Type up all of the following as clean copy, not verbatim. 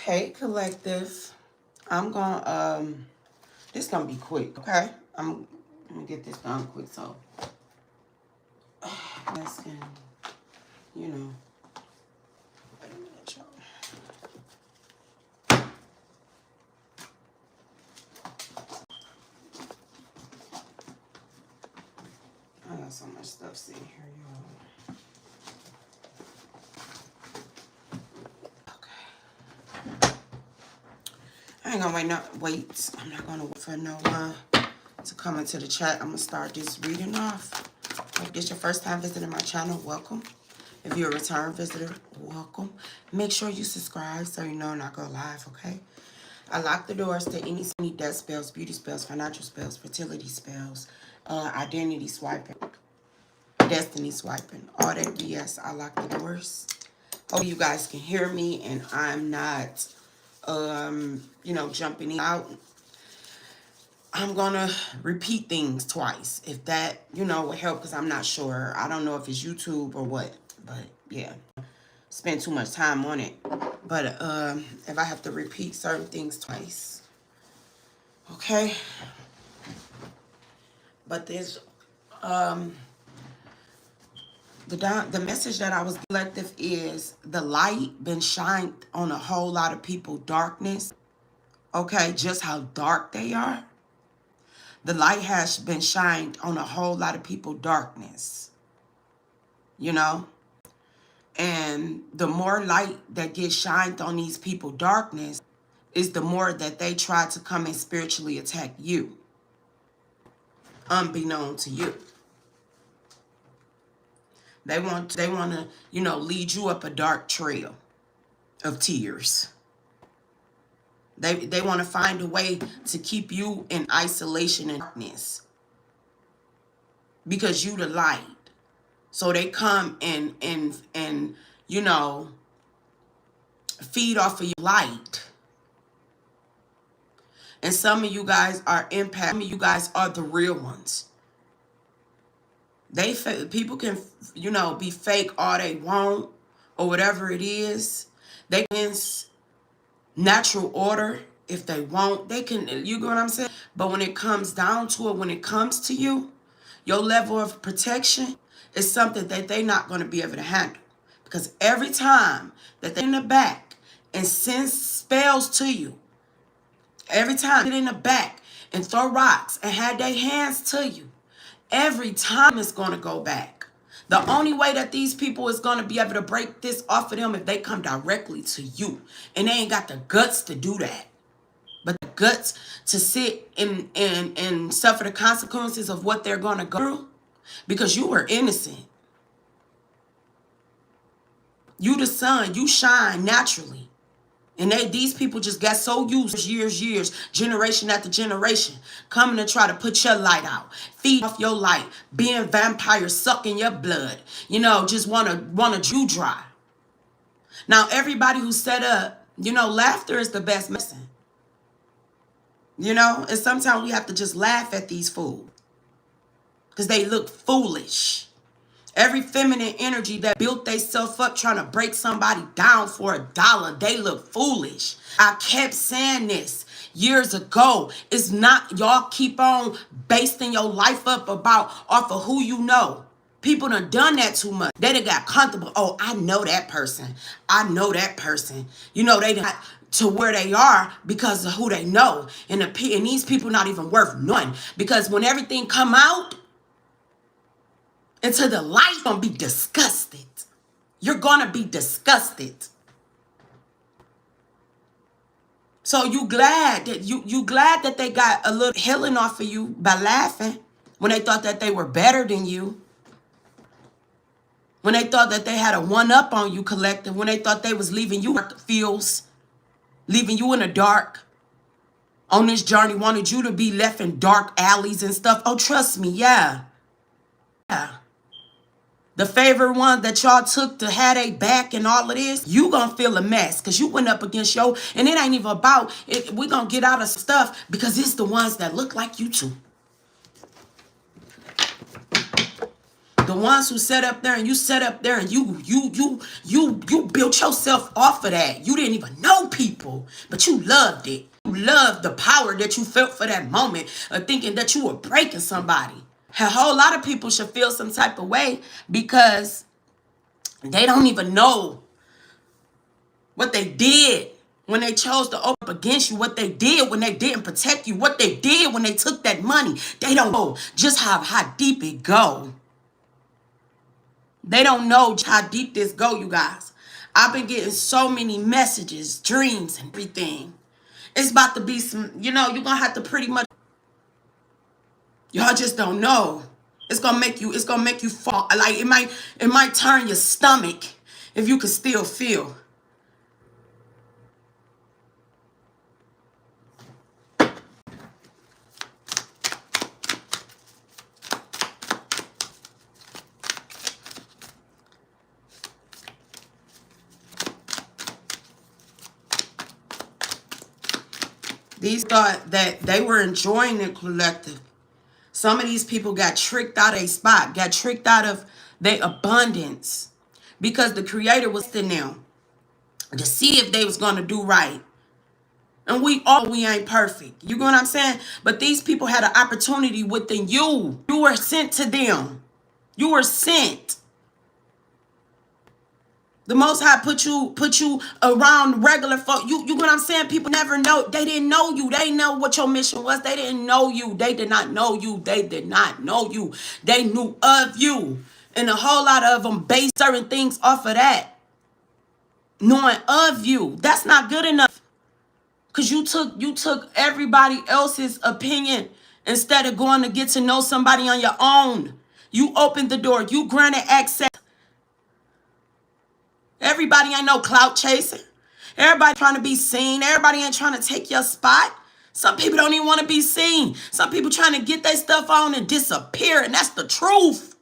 Okay, collective. I'm gonna this gonna be quick, okay? I'm gonna get this done quick, so asking, you know. Wait a minute, y'all. I got so much stuff sitting here, y'all. Okay. I ain't gonna wait. I'm not gonna wait for no one to come into the chat. I'm gonna start this reading off. If this is your first time visiting my channel, welcome. If you're a return visitor, welcome. Make sure you subscribe so you know when I go live, okay? I lock the doors to any death spells, beauty spells, financial spells, fertility spells, identity swiping, destiny swiping, all that BS. I lock the doors. Hope you guys can hear me and I'm not, you know, jumping out. I'm gonna repeat things twice if that, you know, will help, because I'm not sure. I don't know if it's YouTube or what, but yeah, spend too much time on it. But if I have to repeat certain things twice, okay. But there's the message that I was collective is the light been shined on a whole lot of people darkness, okay, just how dark they are. The light has been shined on a whole lot of people darkness, you know. And the more light that gets shined on these people darkness is the more that they try to come and spiritually attack you, unbeknown to you. They want to, you know, lead you up a dark trail of tears. They want to find a way to keep you in isolation and darkness because you the light. So they come and you know, feed off of your light. And some of you guys are impact. Some of you guys are the real ones. People can, you know, be fake all they want or whatever it is. They can natural order if they want. They can, you get what I'm saying? But when it comes down to it, when it comes to you, your level of protection is something that they're not going to be able to handle. Because every time that they're in the back and send spells to you, every time they're in the back and throw rocks and have their hands to you, every time it's going to go back. The only way that these people is going to be able to break this off of them if they come directly to you. And they ain't got the guts to do that. But the guts to sit and suffer the consequences of what they're going to go through. Because you were innocent. You the sun. You shine naturally. And these people just got so used years, generation after generation, coming to try to put your light out, feed off your light, being vampires, sucking your blood, you know, just wanna you dry. Now, everybody who's set up, you know, laughter is the best medicine. You know, and sometimes we have to just laugh at these fools because they look foolish. Every feminine energy that built themselves up trying to break somebody down for $1, they look foolish. I kept saying this years ago. It's not, y'all keep on basing your life up off of who you know. People done that too much. They done got comfortable. Oh, I know that person. I know that person. You know, they got to where they are because of who they know. And these people not even worth none. Because when everything come out, into the light, you're gonna be disgusted. You're gonna be disgusted. So you glad that they got a little healing off of you by laughing when they thought that they were better than you. When they thought that they had a one-up on you, collective. When they thought they was leaving you fields, leaving you in the dark. On this journey, wanted you to be left in dark alleys and stuff. Oh, trust me, yeah. Yeah. The favorite one that y'all took to have a back and all of this, you gonna feel a mess because you went up against and it ain't even about it. We gonna get out of stuff because it's the ones that look like you too. The ones who sat up there and you sat up there and you built yourself off of that. You didn't even know people, but you loved it. You loved the power that you felt for that moment of thinking that you were breaking somebody. A whole lot of people should feel some type of way because they don't even know what they did when they chose to open up against you, what they did when they didn't protect you, what they did when they took that money. They don't know just how deep it go. They don't know how deep this go, you guys. I've been getting so many messages, dreams, and everything. It's about to be some, you're going to have to pretty much, y'all just don't know. It's going to make you fall. Like it might turn your stomach if you can still feel. These thought that they were enjoying the collective. Some of these people got tricked out of a spot, got tricked out of their abundance because the creator was in them to see if they was going to do right. And we ain't perfect. You know what I'm saying? But these people had an opportunity within you. You were sent to them. You were sent. The Most High put you around regular folk. You know what I'm saying? People never know. They didn't know you. They didn't know what your mission was. They didn't know you. They did not know you. They did not know you. They knew of you. And a whole lot of them based certain things off of that. Knowing of you. That's not good enough. Because you took everybody else's opinion instead of going to get to know somebody on your own. You opened the door. You granted access. Everybody ain't no clout chasing. Everybody trying to be seen. Everybody ain't trying to take your spot. Some people don't even want to be seen. Some people trying to get their stuff on and disappear, and that's the truth.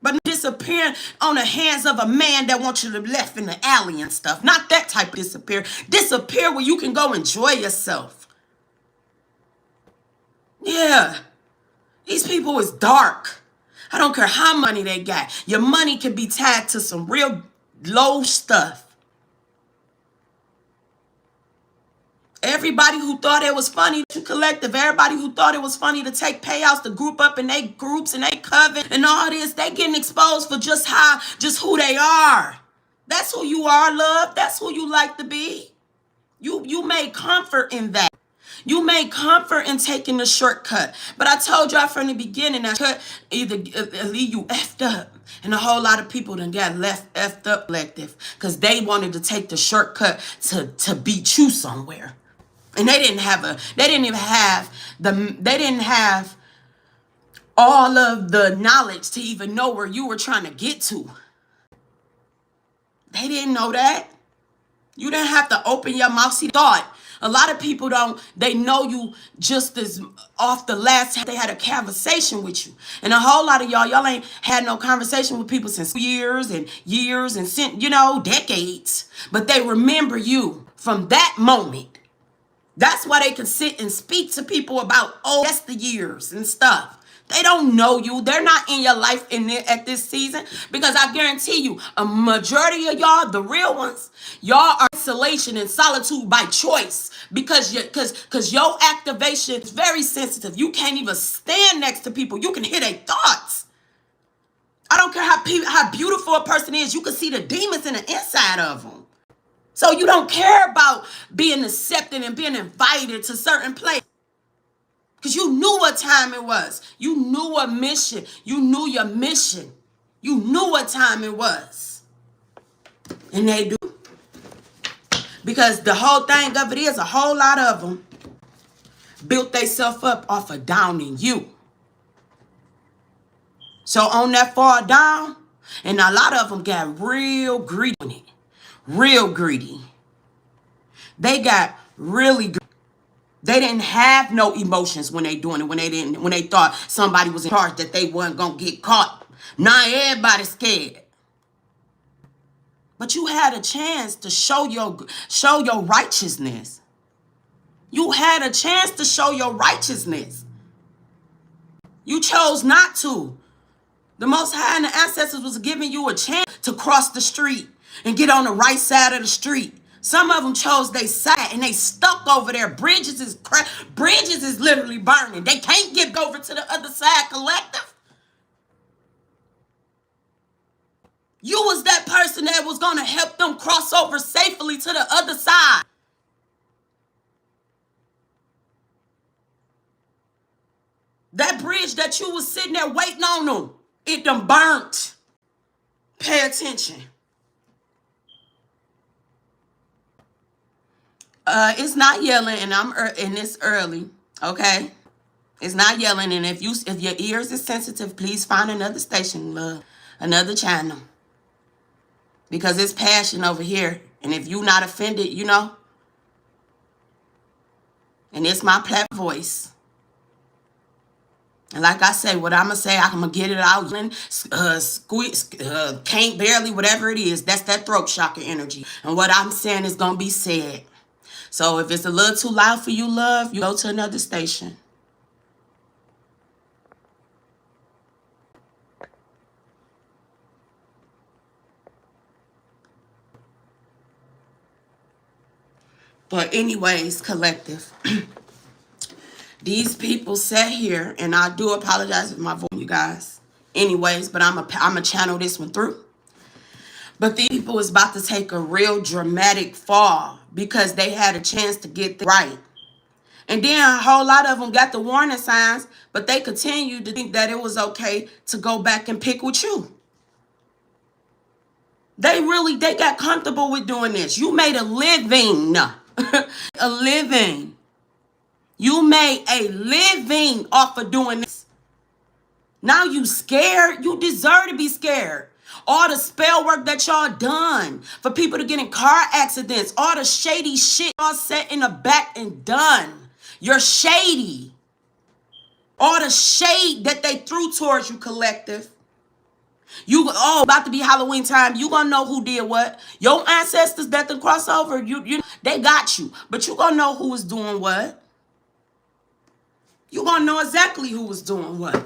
But disappearing on the hands of a man that wants you to be left in the alley and stuff. Not that type of disappear. Disappear where you can go enjoy yourself. Yeah. These people is dark. I don't care how money they got. Your money can be tied to some real low stuff. Everybody who thought it was funny to collective, everybody who thought it was funny to take payouts to group up in their groups and they coven and all this, they getting exposed for just who they are. That's who you are, love. That's who you like to be. You made comfort in that. You made comfort in taking the shortcut. But I told y'all from the beginning that cut either leave you effed up. And a whole lot of people done got left effed up collective because they wanted to take the shortcut to beat you somewhere. And they didn't have all of the knowledge to even know where you were trying to get to. They didn't know that. You didn't have to open your mouth. See, thought. A lot of people they know you just as off the last time they had a conversation with you. And a whole lot of y'all ain't had no conversation with people since years and decades. But they remember you from that moment. That's why they can sit and speak to people about, yesteryears and stuff. They don't know you. They're not in your life at this season. Because I guarantee you, a majority of y'all, the real ones, y'all are isolation and solitude by choice. Because your activation is very sensitive. You can't even stand next to people. You can hear their thoughts. I don't care how beautiful a person is. You can see the demons in the inside of them. So you don't care about being accepted and being invited to certain places. Because you knew what time it was. You knew what mission. You knew your mission. You knew what time it was. And they do. Because the whole thing of it is a whole lot of them built themselves up off of downing you. So on that far down, and a lot of them got real greedy in it. Real greedy. They got really greedy. They didn't have no emotions when they doing it, when they thought somebody was in charge that they wasn't gonna get caught. Now everybody's scared. But you had a chance to show your righteousness. You had a chance to show your righteousness. You chose not to. The Most High and the ancestors was giving you a chance to cross the street and get on the right side of the street. Some of them chose their side and they stuck over there. Bridges is literally burning. They can't get over to the other side, collective. You was that person that was going to help them cross over safely to the other side. That bridge that you was sitting there waiting on them, it done burnt. Pay attention. It's not yelling, and it's early. Okay, it's not yelling, and if your ears is sensitive, please find another station, love, another channel, because it's passion over here. And if you not offended, you know, and it's my platform voice. And like I say, what I'm going to say, I'm going to get it out. Squeeze, can't barely, whatever it is. That's that throat chakra energy. And what I'm saying is going to be said. So if it's a little too loud for you, love, you go to another station. But anyways, collective. These people sat here, and I do apologize for my voice, you guys. Anyways, but I'm a channel this one through. But these people is about to take a real dramatic fall because they had a chance to get it right. And then a whole lot of them got the warning signs, but they continued to think that it was okay to go back and pick with you. They got comfortable with doing this. You made a living. A living. You made a living off of doing this. Now you scared? You deserve to be scared. All the spell work that y'all done for people to get in car accidents, all the shady shit y'all set in the back and done. You're shady. All the shade that they threw towards you, collective. About to be Halloween time. You gonna know who did what. Your ancestors that the crossover, they got you. But you gonna know who was doing what. You gonna know exactly who was doing what.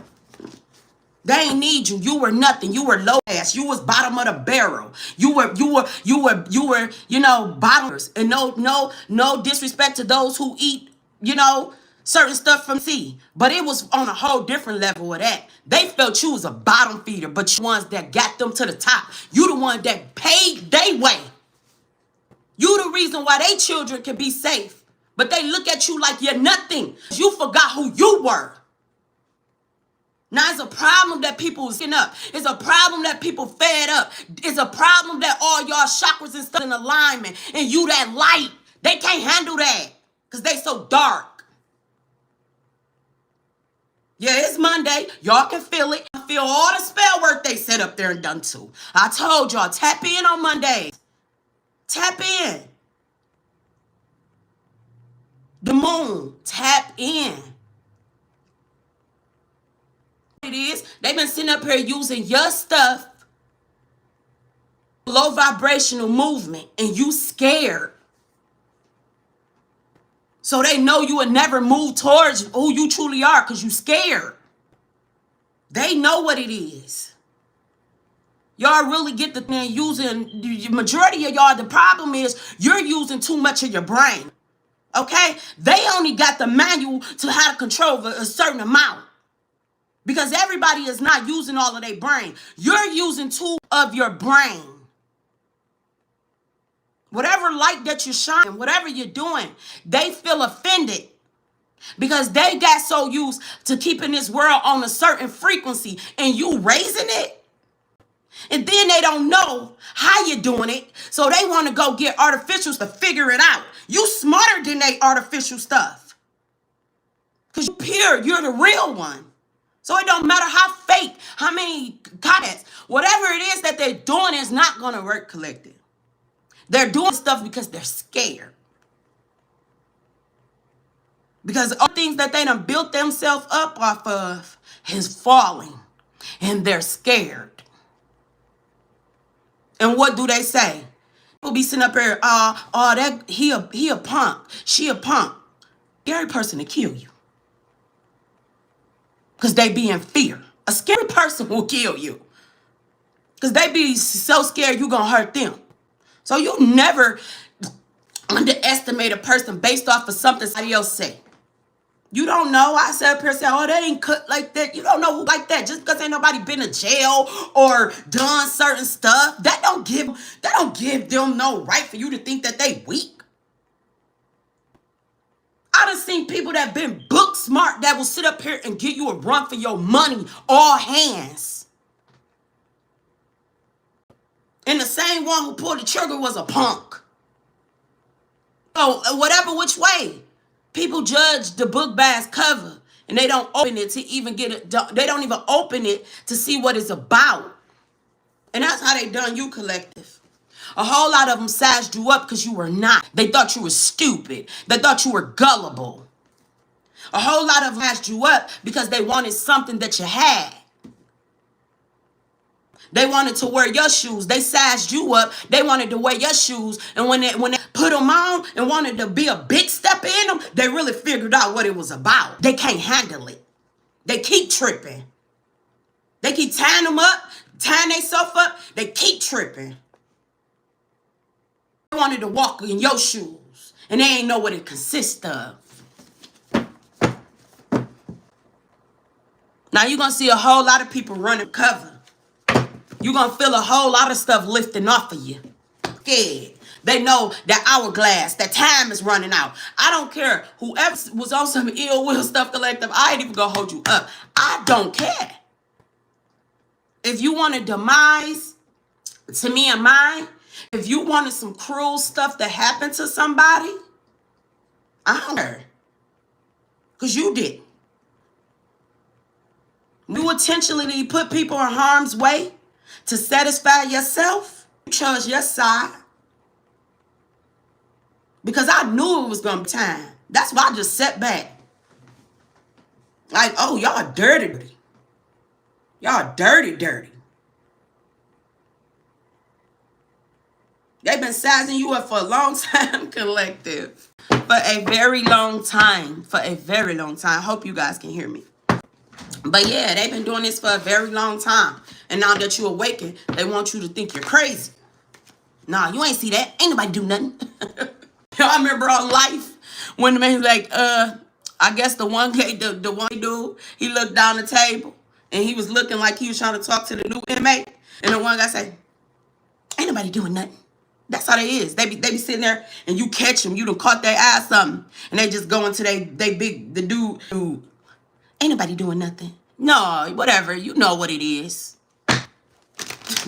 They ain't need you. You were nothing. You were low ass. You was bottom of the barrel. You were, bottomers. And no disrespect to those who eat, certain stuff from sea. But it was on a whole different level of that. They felt you was a bottom feeder, but you ones that got them to the top. You the one that paid their way. You the reason why they children can be safe. But they look at you like you're nothing. You forgot who you were. Now, it's a problem that people was getting up. It's a problem that people fed up. It's a problem that all y'all chakras and stuff in alignment. And you that light. They can't handle that. Because they so dark. Yeah, it's Monday. Y'all can feel it. Feel all the spell work they set up there and done too. I told y'all, tap in on Mondays. Tap in. The moon, tap in. It is, they've been sitting up here using your stuff, low vibrational movement, and you scared. So they know you would never move towards who you truly are because you scared. They know what it is. Y'all really get the thing using, the majority of y'all, the problem is you're using too much of your brain. Okay? They only got the manual to how to control a certain amount. Because everybody is not using all of their brain. You're using two of your brain. Whatever light that you're shining, whatever you're doing, they feel offended. Because they got so used to keeping this world on a certain frequency and you raising it. And then they don't know how you're doing it. So they want to go get artificials to figure it out. You smarter than they artificial stuff. Because you're pure. You're the real one. So it don't matter how fake, how many comments, whatever it is that they're doing is not going to work, collective. They're doing stuff because they're scared. Because all things that they done built themselves up off of is falling. And they're scared. And what do they say? People be sitting up here, he a punk. She a punk. Scary person to kill you. Because they be in fear. A scary person will kill you. Because they be so scared you gonna hurt them. So you never underestimate a person based off of something somebody else say. You don't know. I said, person, oh, they ain't cut like that. You don't know who like that. Just because ain't nobody been to jail or done certain stuff, that don't give them no right for you to think that they weak. I done seen people that been book smart that will sit up here and give you a run for your money, all hands. And the same one who pulled the trigger was a punk. So whatever which way. People judge the book by its cover, and they don't open it to even get it. They don't even open it to see what it's about. And that's how they done you, collective. A whole lot of them sized you up because you were not. They thought you were stupid. They thought you were gullible. A whole lot of them sized you up because they wanted something that you had. They wanted to wear your shoes. They sized you up. They wanted to wear your shoes. And when they put them on and wanted to be a big step in them, they really figured out what it was about. They can't handle it. They keep tripping. They keep tying them up, tying themselves up. They keep tripping. They wanted to walk in your shoes, and they ain't know what it consists of. Now you're going to see a whole lot of people running cover. You're going to feel a whole lot of stuff lifting off of you. Yeah. They know that hourglass, that time is running out. I don't care. Whoever was on some ill will stuff, collective, I ain't even going to hold you up. I don't care. If you want a demise to me and mine, if you wanted some cruel stuff to happen to somebody, I don't care. Because you did. You intentionally put people in harm's way to satisfy yourself. You chose your side. Because I knew it was going to be time. That's why I just sat back. Like, oh, y'all dirty. Y'all dirty. They've been sizing you up for a long time, collective. For a very long time. Hope you guys can hear me. But yeah, they've been doing this for a very long time. And now that you awaken, they want you to think you're crazy. Nah, you ain't see that. Ain't nobody do nothing. I remember on Life when the man was like, I guess the one guy, the one dude, he looked down the table and he was looking like he was trying to talk to the new inmate. And the one guy said, ain't nobody doing nothing. That's how they is. They be sitting there and you catch them. You done caught their eye something. And they just go into the dude, ain't nobody doing nothing. No, whatever. You know what it is.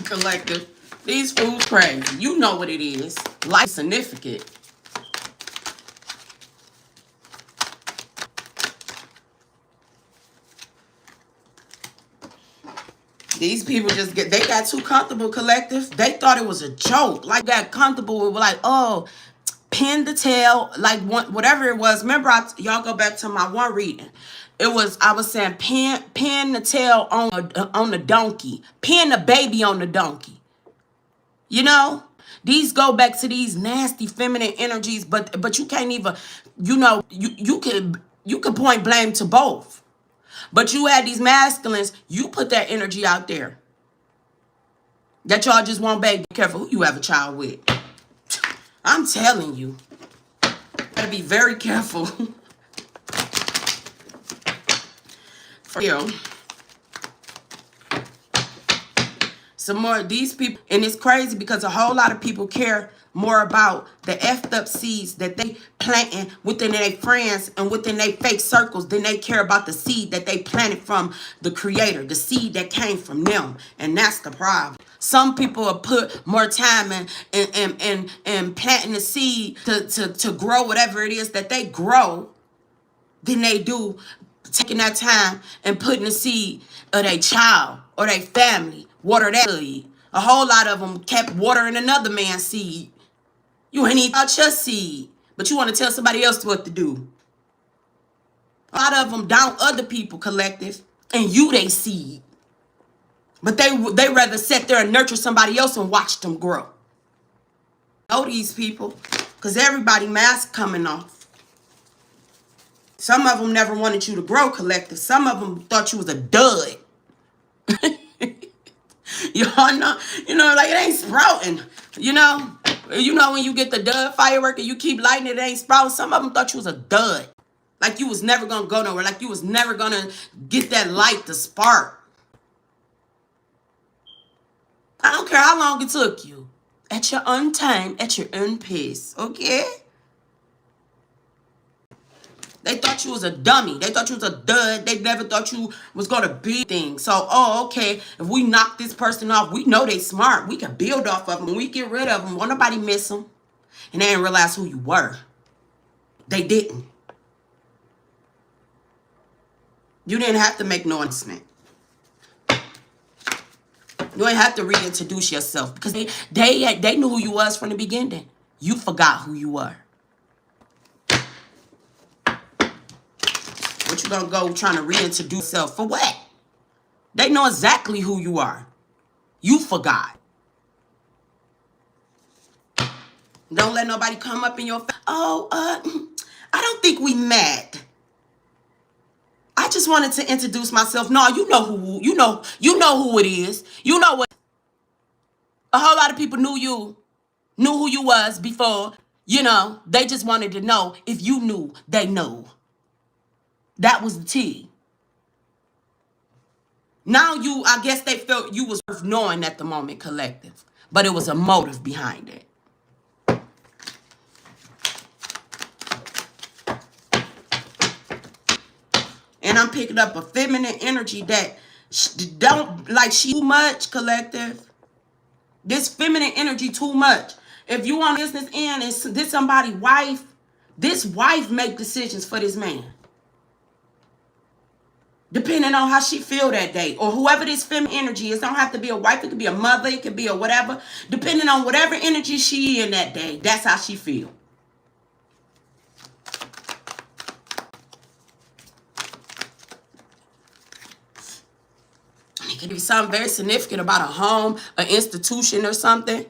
Collective. These fools crazy. You know what it is. Life significant. These people they got too comfortable, collective. They thought it was a joke. Like, got comfortable with, like, oh, pin the tail, like, whatever it was. Remember, y'all go back to my one reading. I was saying pin the tail on the donkey. Pin the baby on the donkey. You know? These go back to these nasty feminine energies, but you can't even, you can point blame to both. But you had these masculines, you put that energy out there. That y'all just want baby. Be careful who you have a child with. I'm telling you. Gotta be very careful. For real. Some more of these people, and it's crazy because a whole lot of people care more about the effed up seeds that they planting within their friends and within their fake circles than they care about the seed that they planted from the creator, the seed that came from them. And that's the problem. Some people will put more time in planting the seed to grow whatever it is that they grow than they do taking that time and putting the seed of their child or their family, water that seed. A whole lot of them kept watering another man's seed. You ain't even out your seed, but you want to tell somebody else what to do. A lot of them down other people, collective, and you they seed. But they rather sit there and nurture somebody else and watch them grow. Know these people, because everybody mask coming off. Some of them never wanted you to grow, collective. Some of them thought you was a dud. Y'all know, like it ain't sprouting. When you get the dud firework and you keep lighting it ain't sprouting. Some of them thought you was a dud. Like you was never going to go nowhere. Like you was never going to get that light to spark. I don't care how long it took you. At your own time, at your own pace. Okay? They thought you was a dummy. They thought you was a dud. They never thought you was going to be things. So, okay, if we knock this person off, we know they smart. We can build off of them. When we get rid of them, won't nobody miss them. And they didn't realize who you were. They didn't. You didn't have to make no announcement. You ain't have to reintroduce yourself because they knew who you was from the beginning. You forgot who you were. What you gonna go trying to reintroduce yourself for what? They know exactly who you are. You forgot. Don't let nobody come up in your face. I don't think we met. I just wanted to introduce myself. No, you know who it is. You know what? A whole lot of people knew who you was before. They just wanted to know if you knew they know. That was the tea. Now I guess they felt you was worth knowing at the moment, collective. But it was a motive behind it. And I'm picking up a feminine energy that don't like she too much, collective. This feminine energy too much. If you on business end and this somebody's wife, this wife make decisions for this man. Depending on how she feel that day. Or whoever this feminine energy is. It don't have to be a wife. It could be a mother. It could be a whatever. Depending on whatever energy she in that day. That's how she feel. It could be something very significant about a home, an institution or something.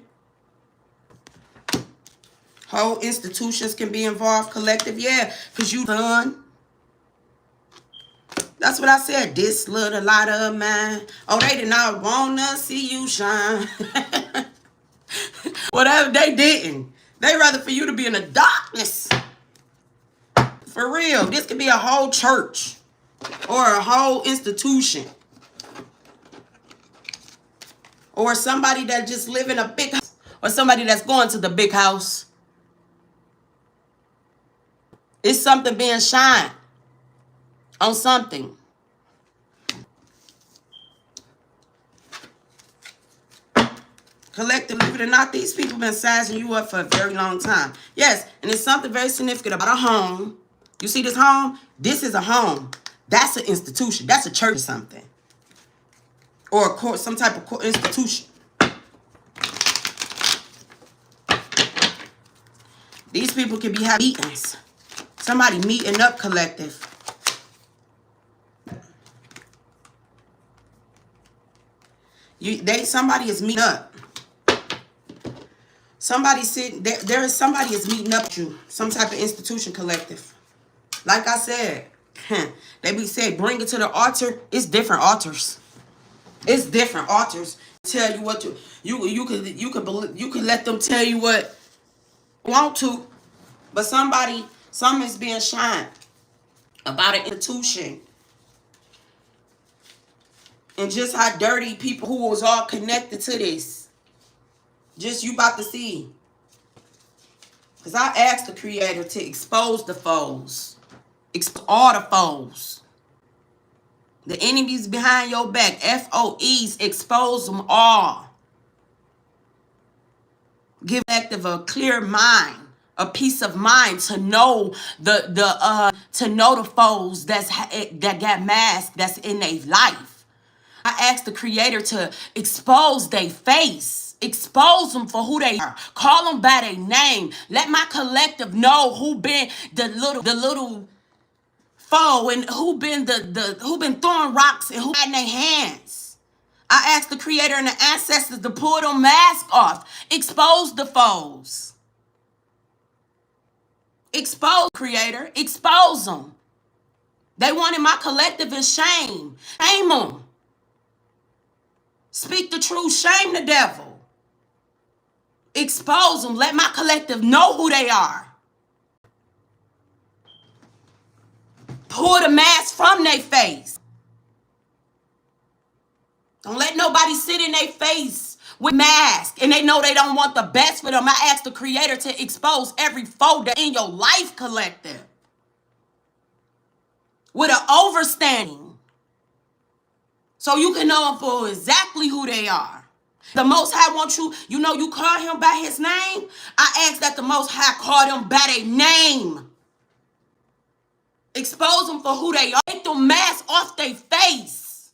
Whole institutions can be involved, collective. Yeah, because you done. That's what I said. This little light of mine. Oh, they did not want to see you shine. Whatever, they didn't. They rather for you to be in the darkness. For real. This could be a whole church. Or a whole institution. Or somebody that just live in a big house. Or somebody that's going to the big house. It's something being shined on something. Collective, believe it or not, these people been sizing you up for a very long time. Yes, and it's something very significant about a home. You see this home? This is a home. That's an institution. That's a church or something. Or a court, some type of court institution. These people can be having meetings. Somebody meeting up, collective. Somebody is meeting up. Somebody sitting there. Somebody is meeting up with you. Some type of institution, collective. Like I said, they be saying bring it to the altar. It's different altars. It's different altars. Tell you what you could let them tell you what you want to, but something is being shined about an institution. And just how dirty people who was all connected to this. Just you about to see. Because I asked the creator to expose the foes. Expose all the foes. The enemies behind your back. FOEs. Expose them all. Give active a clear mind. A peace of mind to know the foes that got masked that's in their life. I asked the creator to expose their face. Expose them for who they are. Call them by their name. Let my collective know who been the little foe and who been who been throwing rocks and who had in their hands. I asked the creator and the ancestors to pull them masks off. Expose the foes. Expose, creator. Expose them. They wanted my collective in shame. Shame them. Speak the truth. Shame the devil. Expose them. Let my collective know who they are. Pull the mask from their face. Don't let nobody sit in their face with mask and they know they don't want the best for them. I ask the Creator to expose every foe that's in your life, collective, with an overstanding, so you can know them for exactly who they are. The Most High wants you, you call him by his name. I ask that the Most High call them by their name. Expose them for who they are. Take the mask off their face.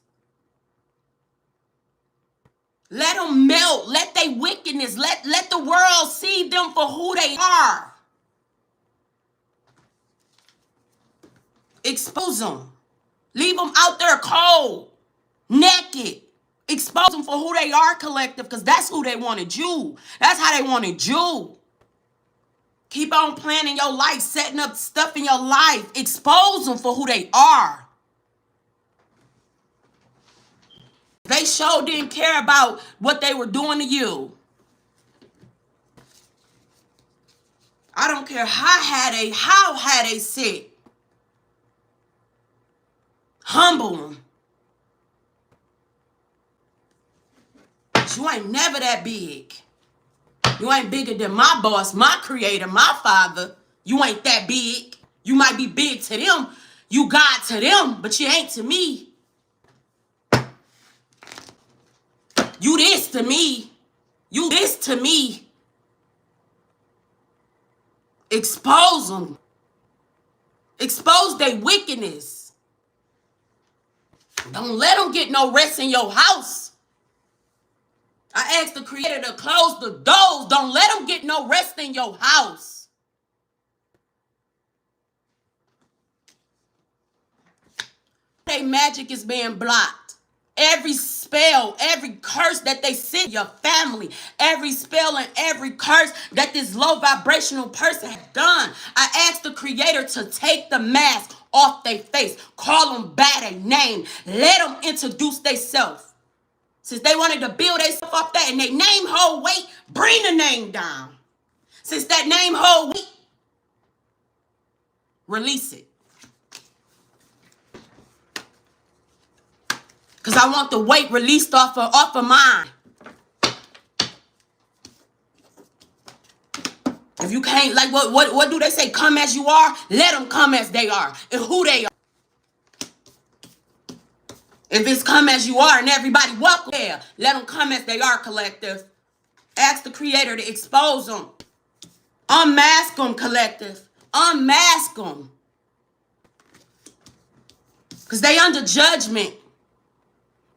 Let them melt. Let their wickedness. Let the world see them for who they are. Expose them. Leave them out there cold, naked. Expose them for who they are, collective, because that's who they wanted you. That's how they wanted you. Keep on planning your life, setting up stuff in your life. Expose them for who they are. They sure didn't care about what they were doing to you. I don't care how they sit. Humble them. You ain't never that big. You ain't bigger than my boss, my creator, my father. You ain't that big. You might be big to them. You God to them, but you ain't to me. You this to me. You this to me. Expose them. Expose their wickedness. Don't let them get no rest in your house. I asked the Creator to close the doors. Don't let them get no rest in your house. Their magic is being blocked. Every spell, every curse that they send your family, every spell and every curse that this low vibrational person has done, I asked the Creator to take the mask off their face. Call them by their name. Let them introduce themselves. Since they wanted to build themselves off that and they name hold weight, bring the name down. Since that name hold weight, release it. Because I want the weight released off of mine. If you can't, like what do they say? Come as you are, let them come as they are and who they are. If it's come as you are and everybody welcome there, let them come as they are, collective. Ask the Creator to expose them. Unmask them, collective. Unmask them. Because they under judgment.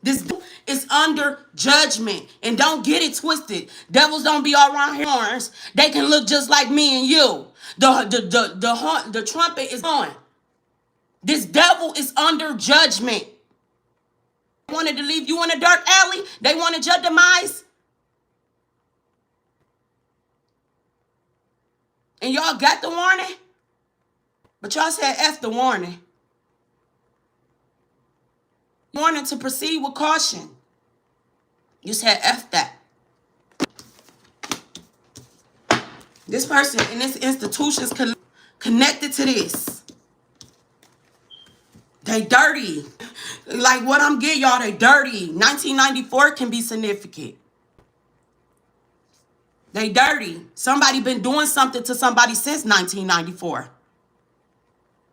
This is under judgment. And don't get it twisted. Devils don't be all around horns. They can look just like me and you. The trumpet is on. This devil is under judgment. They wanted to leave you in a dark alley. They wanted your demise. And y'all got the warning. But y'all said F the warning. Warning to proceed with caution. You said F that. This person in this institution is connected to this. They dirty. Like what I'm getting y'all, they dirty. 1994 can be significant. They dirty. Somebody been doing something to somebody since 1994.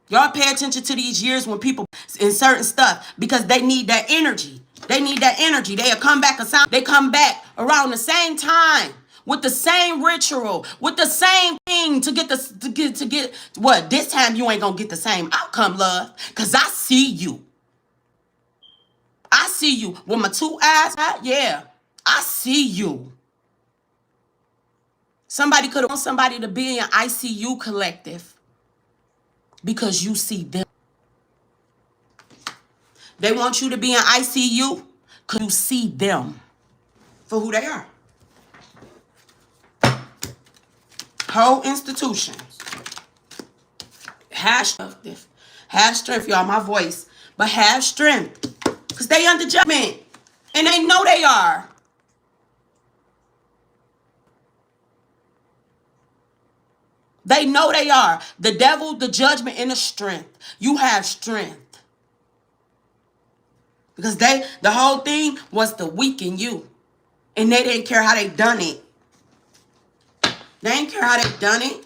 Y'all pay attention to these years when people in certain stuff because they need that energy. They need that energy. They'll come back they come back around the same time with the same ritual, with the same thing to get what? This time you ain't gonna get the same outcome, love. Cause I see you. I see you with my two eyes. Yeah, I see you. Somebody could have want somebody to be in ICU, collective, because you see them. They want you to be in ICU because you see them for who they are. Whole institutions. Have strength, y'all, my voice. But have strength. Because they under judgment. And they know they are. They know they are. The devil, the judgment, and the strength. You have strength. Because the whole thing was to weaken you. And they didn't care how they done it. They didn't care how they done it.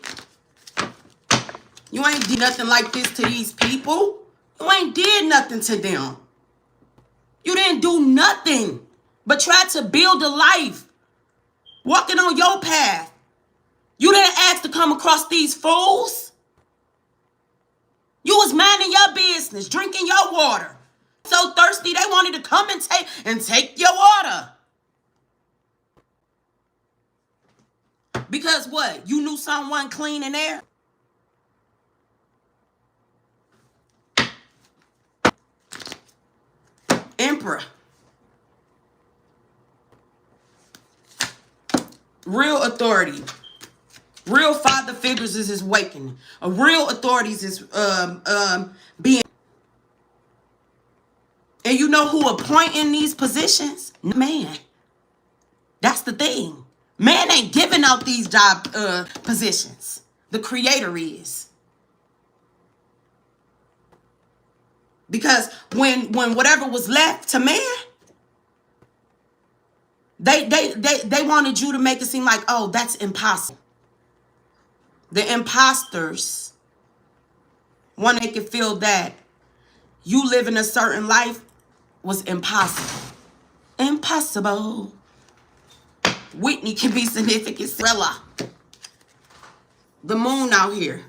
You ain't did nothing like this to these people. You ain't did nothing to them. You didn't do nothing but try to build a life. Walking on your path. You didn't ask to come across these fools. You was minding your business, drinking your water. So thirsty they wanted to come and take your water. Because what? You knew someone clean in there? Emperor. Real authority. Real father figures is awakening. Real authorities is being. And you know who appointing these positions? Man. That's the thing. Man ain't giving out these job positions. The creator is. Because when whatever was left to man, they wanted you to make it seem like, oh, that's impossible. The imposters want to make it feel that you living a certain life was impossible. Impossible. Whitney can be significant. Thriller. The moon out here.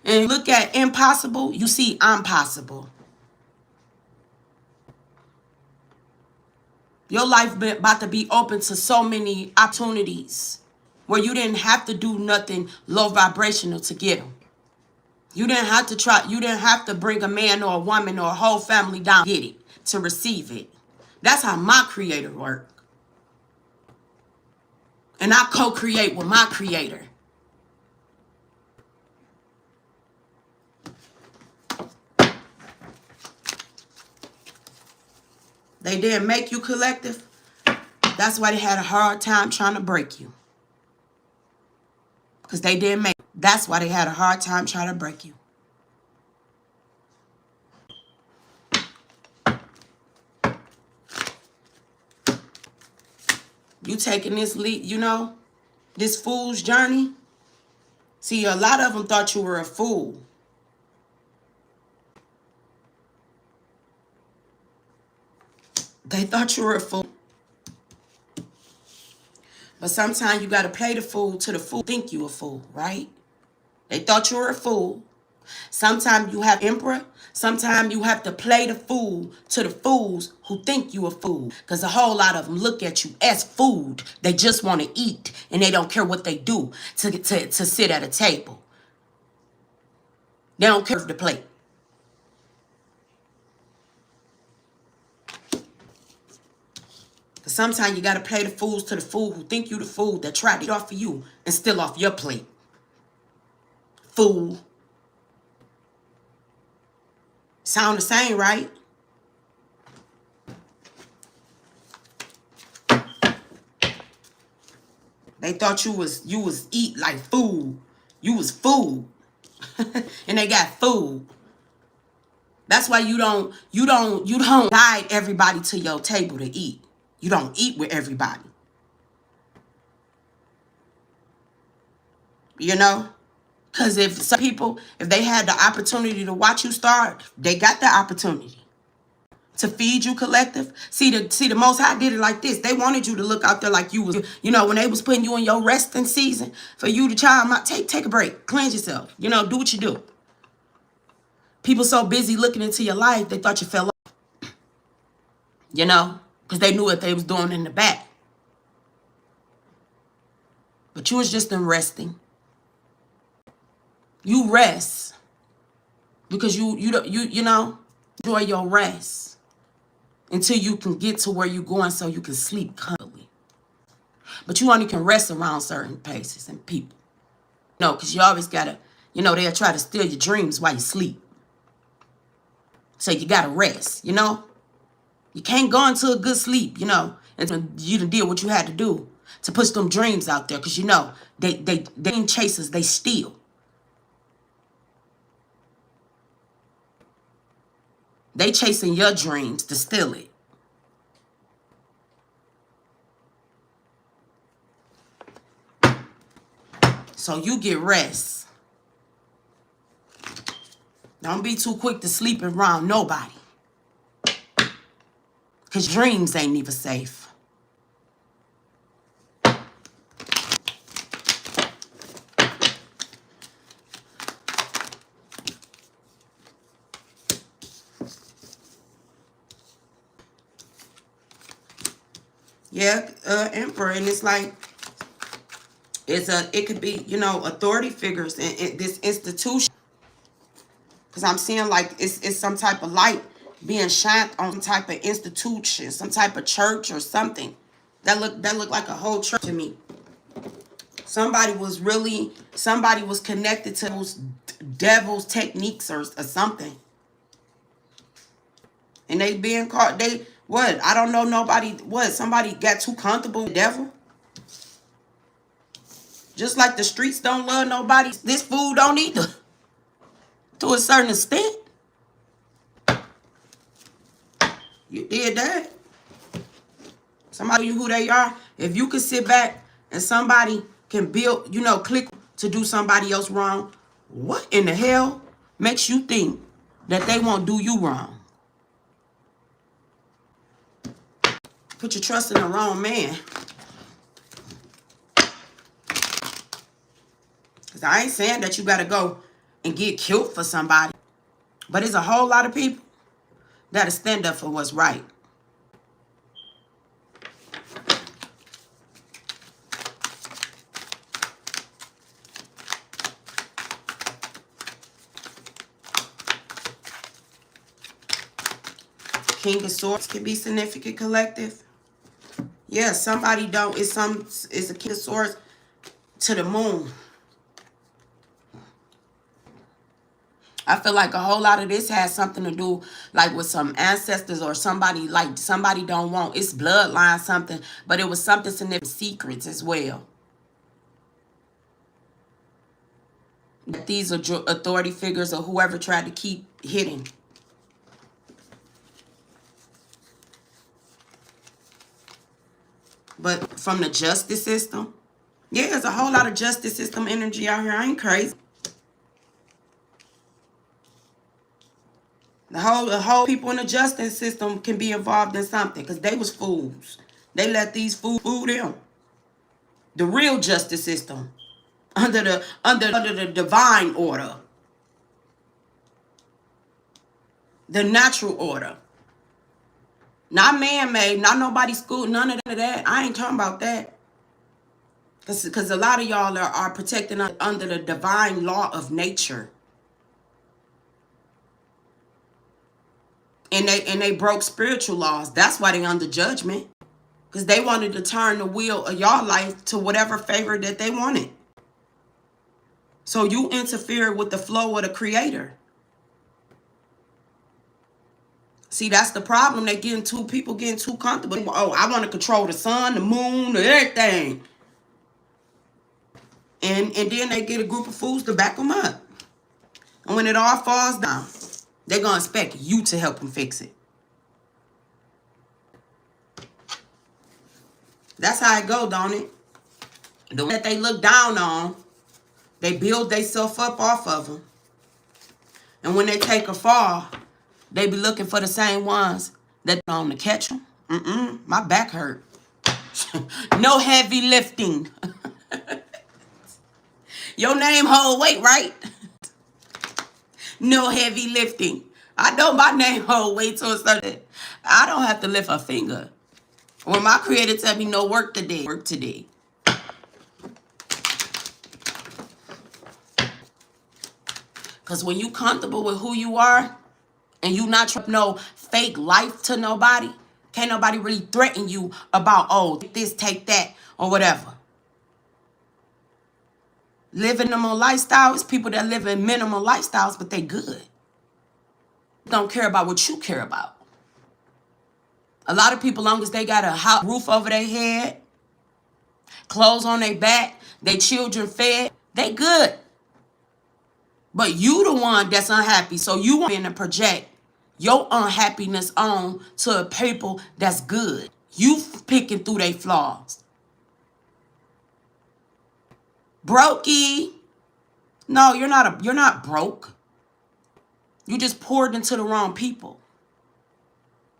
And look at impossible, you see I'm possible. Your life been about to be open to so many opportunities where you didn't have to do nothing low vibrational to get them. You didn't have to try, you didn't have to bring a man or a woman or a whole family down to get it, to receive it. That's how my creator works. And I co-create with my creator. They didn't make you collective. That's why they had a hard time trying to break you. Because they didn't make you. That's why they had a hard time trying to break you. You taking this lead, you know, this fool's journey. See, a lot of them thought you were a fool. They thought you were a fool. But sometimes you got to play the fool to the fool think you a fool, right? They thought you were a fool. Sometimes you have emperor. Sometimes you have to play the fool to the fools who think you a fool. Because a whole lot of them look at you as food. They just want to eat. And they don't care what they do to sit at a table. They don't care for the plate. Sometimes you got to play the fools to the fool who think you the fool that tried to eat off of you and steal off your plate. Fool. Sound the same, right? They thought you was eat like food. You was food. And they got food. That's why you don't guide everybody to your table to eat. You don't eat with everybody. You know? Because if some people, if they had the opportunity to watch you starve, they got the opportunity to feed you collective. See, the Most High did it like this. They wanted you to look out there like you was, you know, when they was putting you in your resting season, for you to take a break, cleanse yourself, you know, do what you do. People so busy looking into your life, they thought you fell off. You know? Because they knew what they was doing in the back. But you was just in resting. You rest. Because you know, enjoy your rest. Until you can get to where you're going so you can sleep comfortably. But you only can rest around certain places and people. No, because you always gotta, you know, they'll try to steal your dreams while you sleep. So you gotta rest, you know? You can't go into a good sleep, you know, and you done did what you had to do to push them dreams out there, because you know they dream chasers, they steal. They chasing your dreams to steal it. So you get rest. Don't be too quick to sleep around nobody, because dreams ain't even safe. Yeah, Emperor, and it's like, it could be, you know, authority figures in this institution, because I'm seeing like it's some type of light being shined on some type of institution, some type of church or something. That looked like a whole church to me. Somebody was connected to those devil's techniques or something, and they being caught. They what? I don't know. Nobody what? Somebody got too comfortable with the devil. Just like the streets don't love nobody, this food don't either. To a certain extent. You did that. Somebody who they are. If you can sit back and somebody can build, you know, click to do somebody else wrong, what in the hell makes you think that they won't do you wrong? Put your trust in the wrong man. Because I ain't saying that you got to go and get killed for somebody. But there's a whole lot of people that'll stand up for what's right. King of Swords can be significant collective. Yeah, somebody don't. It's a King of Swords to the moon. I feel like a whole lot of this has something to do like with some ancestors or somebody, like somebody don't want, it's bloodline something, but it was something significant, secrets as well. That these are authority figures or whoever tried to keep hidden. But from the justice system, yeah, there's a whole lot of justice system energy out here. I ain't crazy. The whole people in the justice system can be involved in something because they was fools. They let these fools fool them. The real justice system, under the divine order, the natural order, not man-made, not nobody school, none of that. I ain't talking about that. Because a lot of y'all are protecting under the divine law of nature. And they broke spiritual laws. That's why they under judgment. Because they wanted to turn the wheel of y'all life to whatever favor that they wanted. So you interfere with the flow of the creator. See, that's the problem. People getting too comfortable. Oh, I want to control the sun, the moon, everything. And then they get a group of fools to back them up. And when it all falls down, they're going to expect you to help them fix it. That's how it go, don't it? The one that they look down on, they build themselves up off of them. And when they take a fall, they be looking for the same ones that on to catch them. My back hurt. No heavy lifting. Your name hold weight, right? No heavy lifting. I know my name hold weight to a certain. I don't have to lift a finger. When my creator tell me no work today, work today. Because when you comfortable with who you are and you not trying no fake life to nobody, can't nobody really threaten you about, oh, take this, take that, or whatever. Living minimal lifestyles, people that live in minimal lifestyles, but they good. Don't care about what you care about. A lot of people, long as they got a hot roof over their head, clothes on their back, their children fed, they good. But you the one that's unhappy, so you want to project your unhappiness on to a people that's good. You picking through their flaws. Brokey. No, you're not broke. You just poured into the wrong people.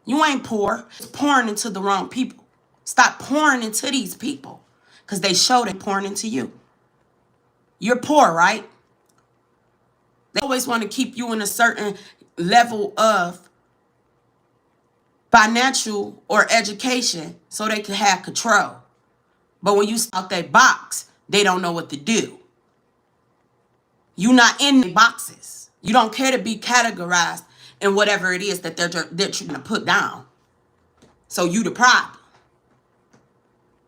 You ain't poor. It's pouring into the wrong people. Stop pouring into these people because they show they pouring into you. You're poor, right? They always want to keep you in a certain level of financial or education so they can have control. But when you stop that box, they don't know what to do. You're not in the boxes. You don't care to be categorized in whatever it is that they're trying to put down. So you the problem.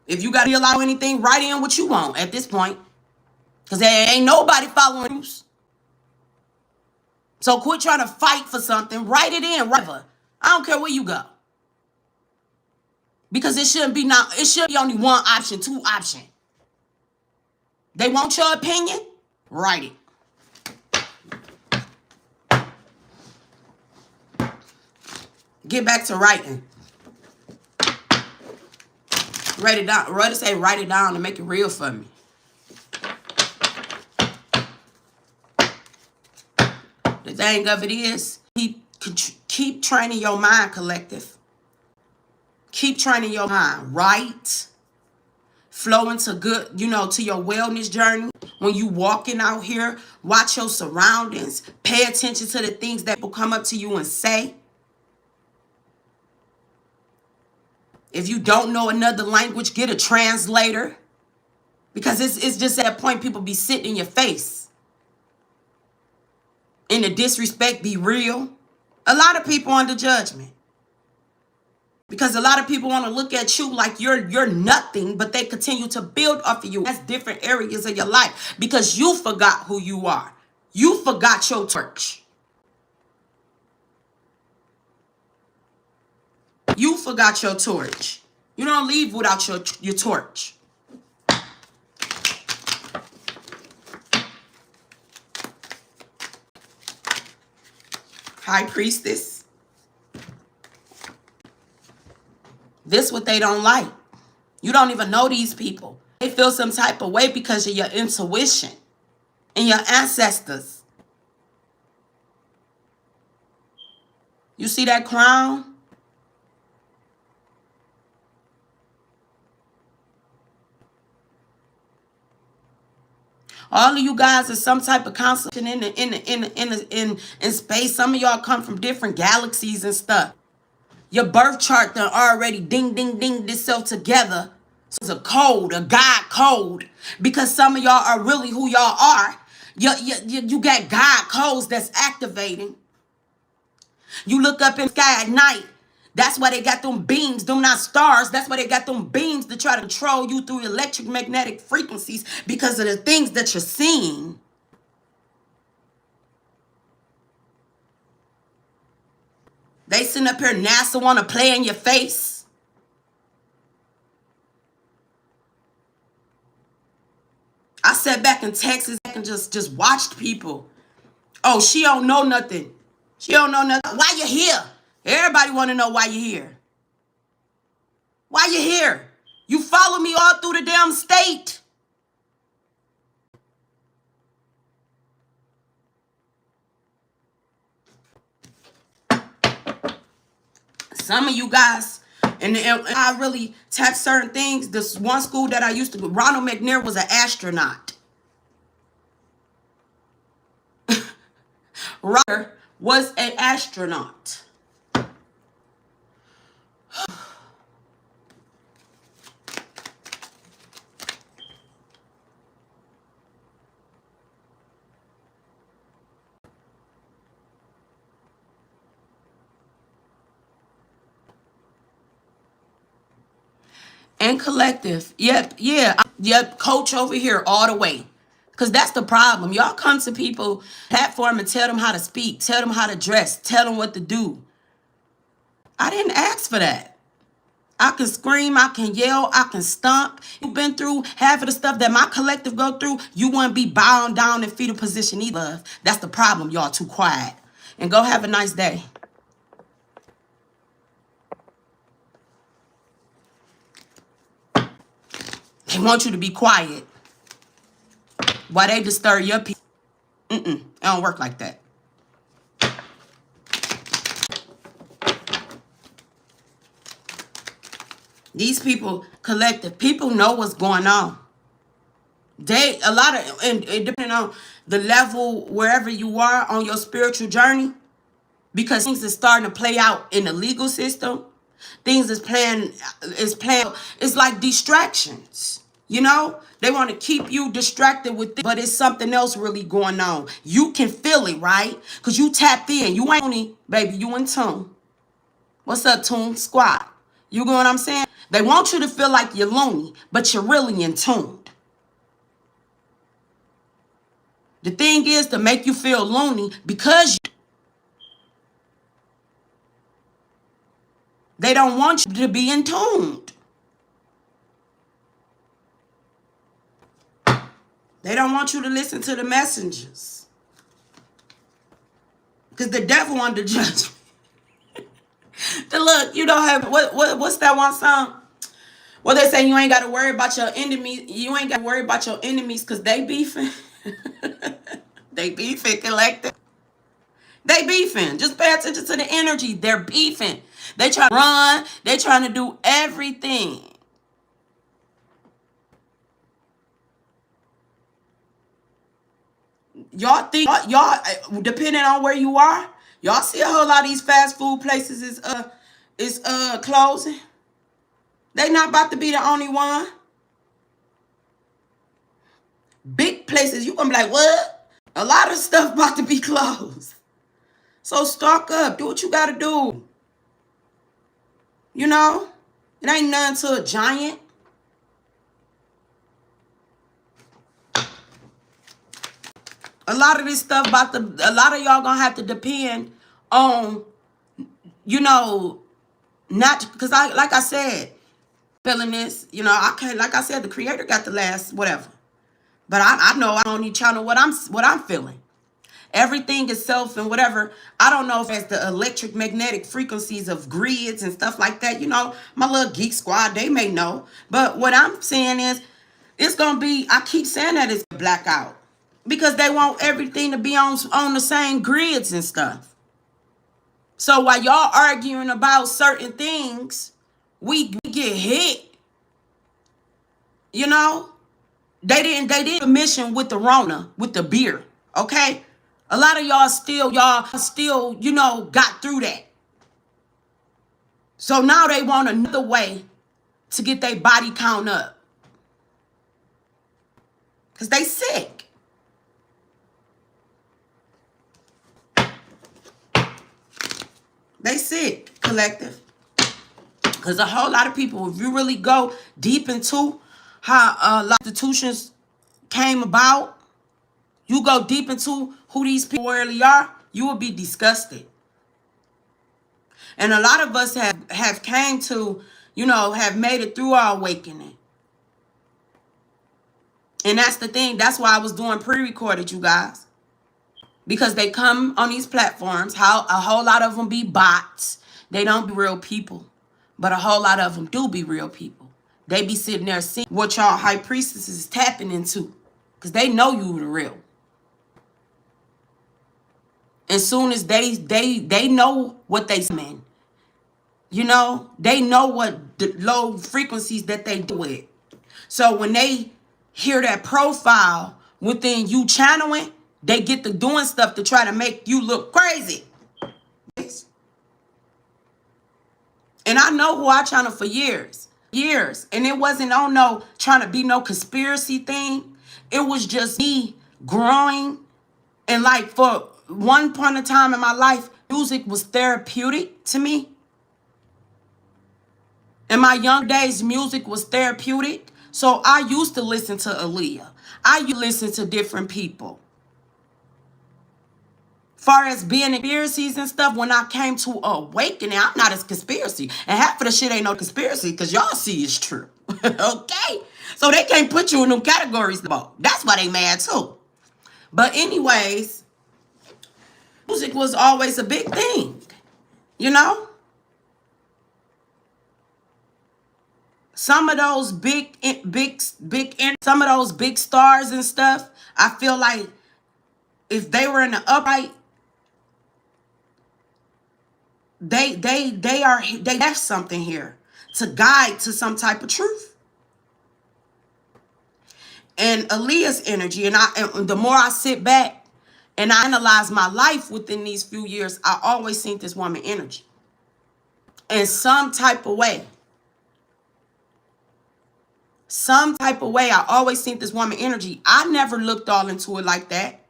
If you got to allow anything, write in what you want at this point. Because there ain't nobody following you. So quit trying to fight for something. Write it in, whatever. I don't care where you go. Because it shouldn't be only one option, two option. They want your opinion? Write it. Get back to writing. Write it down. Rather say write it down and make it real for me. The thing of it is, keep training your mind, collective. Keep training your mind. Write. Flow into good, to your wellness journey. When you walking out here, watch your surroundings. Pay attention to the things that will come up to you and say. If you don't know another language, get a translator. Because it's just at a point people be sitting in your face. And the disrespect be real. A lot of people under judgment. Because a lot of people want to look at you like you're nothing, but they continue to build off of you. That's different areas of your life. Because you forgot who you are. You forgot your torch. You forgot your torch. You don't leave without your torch. High priestess. This what they don't like. You don't even know these people. They feel some type of way because of your intuition and your ancestors. You see that crown? All of you guys are some type of constellation in space. Some of y'all come from different galaxies and stuff. Your birth chart done already ding itself together. So it's a code, a God code. Because some of y'all are really who y'all are. You got God codes that's activating. You look up in the sky at night. That's why they got them beams, them not stars. That's why they got them beams to try to control you through electromagnetic frequencies because of the things that you're seeing. They sitting up here, NASA want to play in your face. I sat back in Texas and just watched people. Oh, she don't know nothing. She don't know nothing. Why you here? Everybody want to know why you here. Why you here? You follow me all through the damn state. Some of you guys, and I really touch certain things. This one school that I used to go, Ronald McNair was an astronaut. Roger was an astronaut. And collective. Yep, coach over here all the way. Because that's the problem. Y'all come to people platform and tell them how to speak, tell them how to dress, tell them what to do. I didn't ask for that. I can scream, I can yell, I can stomp. You've been through half of the stuff that my collective go through. You wouldn't be bound down in fetal position either. That's the problem. Y'all too quiet. And go have a nice day. They want you to be quiet. Why they disturb your peace? It don't work like that. These people, collective, people know what's going on. And depending on the level, wherever you are on your spiritual journey, because things is starting to play out in the legal system, things is playing, it's like distractions, you know? They want to keep you distracted with it, but it's something else really going on. You can feel it, right? Because you tapped in. You ain't, baby, you in tune. What's up, Tune Squad? You get what I'm saying? They want you to feel like you're loony, but you're really in tune. The thing is to make you feel loony because they don't want you to be in tune. They don't want you to listen to the messengers. Because the devil under judgment. Look, you don't have, what's that one song? Well, they say you ain't got to worry about your enemies. You ain't got to worry about your enemies because they beefing. They beefing, collective. They beefing. Just pay attention to the energy. They're beefing. They trying to run. They trying to do everything. Y'all think, y'all, depending on where you are, y'all see a whole lot of these fast food places is closing. They not about to be the only one. Big places, you gonna be like, what? A lot of stuff about to be closed. So stock up. Do what you gotta do. You know? It ain't nothing to a giant. A lot of this stuff a lot of y'all gonna have to depend on, you know, not, because like I said, feeling this, you know, I can't, like I said, the creator got the last whatever. But I know I don't need y'all know what I'm feeling. Everything is self and whatever. I don't know if it's the electric magnetic frequencies of grids and stuff like that. You know, my little geek squad, they may know. But what I'm saying is, it's going to be, I keep saying that it's blackout. Because they want everything to be on the same grids and stuff. So while y'all arguing about certain things, we get hit. You know? They didn't commission with the Rona, with the beer. Okay? A lot of y'all still, you know, got through that. So now they want another way to get their body count up. Because they sick. They sick, collective. Because a whole lot of people, if you really go deep into how a lot of institutions came about, you go deep into who these people really are, you will be disgusted. And a lot of us have came to, you know, have made it through our awakening. And that's the thing. That's why I was doing pre-recorded, you guys. Because they come on these platforms, how a whole lot of them be bots. They don't be real people. But a whole lot of them do be real people. They be sitting there seeing what y'all high priestesses is tapping into. Because they know you the real. As soon as they know what they mean. You know, they know what the low frequencies that they do with. So when they hear that profile within you channeling, they get to doing stuff to try to make you look crazy. And I know who I channel for years. And it wasn't on no trying to be no conspiracy thing. It was just me growing. And like for one point in time in my life, music was therapeutic to me. In my young days, music was therapeutic. So I used to listen to Aaliyah. I used to listen to different people. Far as being in conspiracies and stuff, when I came to awakening, I'm not as conspiracy. And half of the shit ain't no conspiracy because y'all see it's true. Okay? So they can't put you in them categories though. That's why they mad too. But anyways, music was always a big thing. You know? Some of those some of those big stars and stuff, I feel like if they were in the upright, they left something here to guide to some type of truth. And Aaliyah's energy, and the more I sit back and I analyze my life within these few years, I always seen this woman energy in some type of way. Some type of way, I always seen this woman energy. I never looked all into it like that.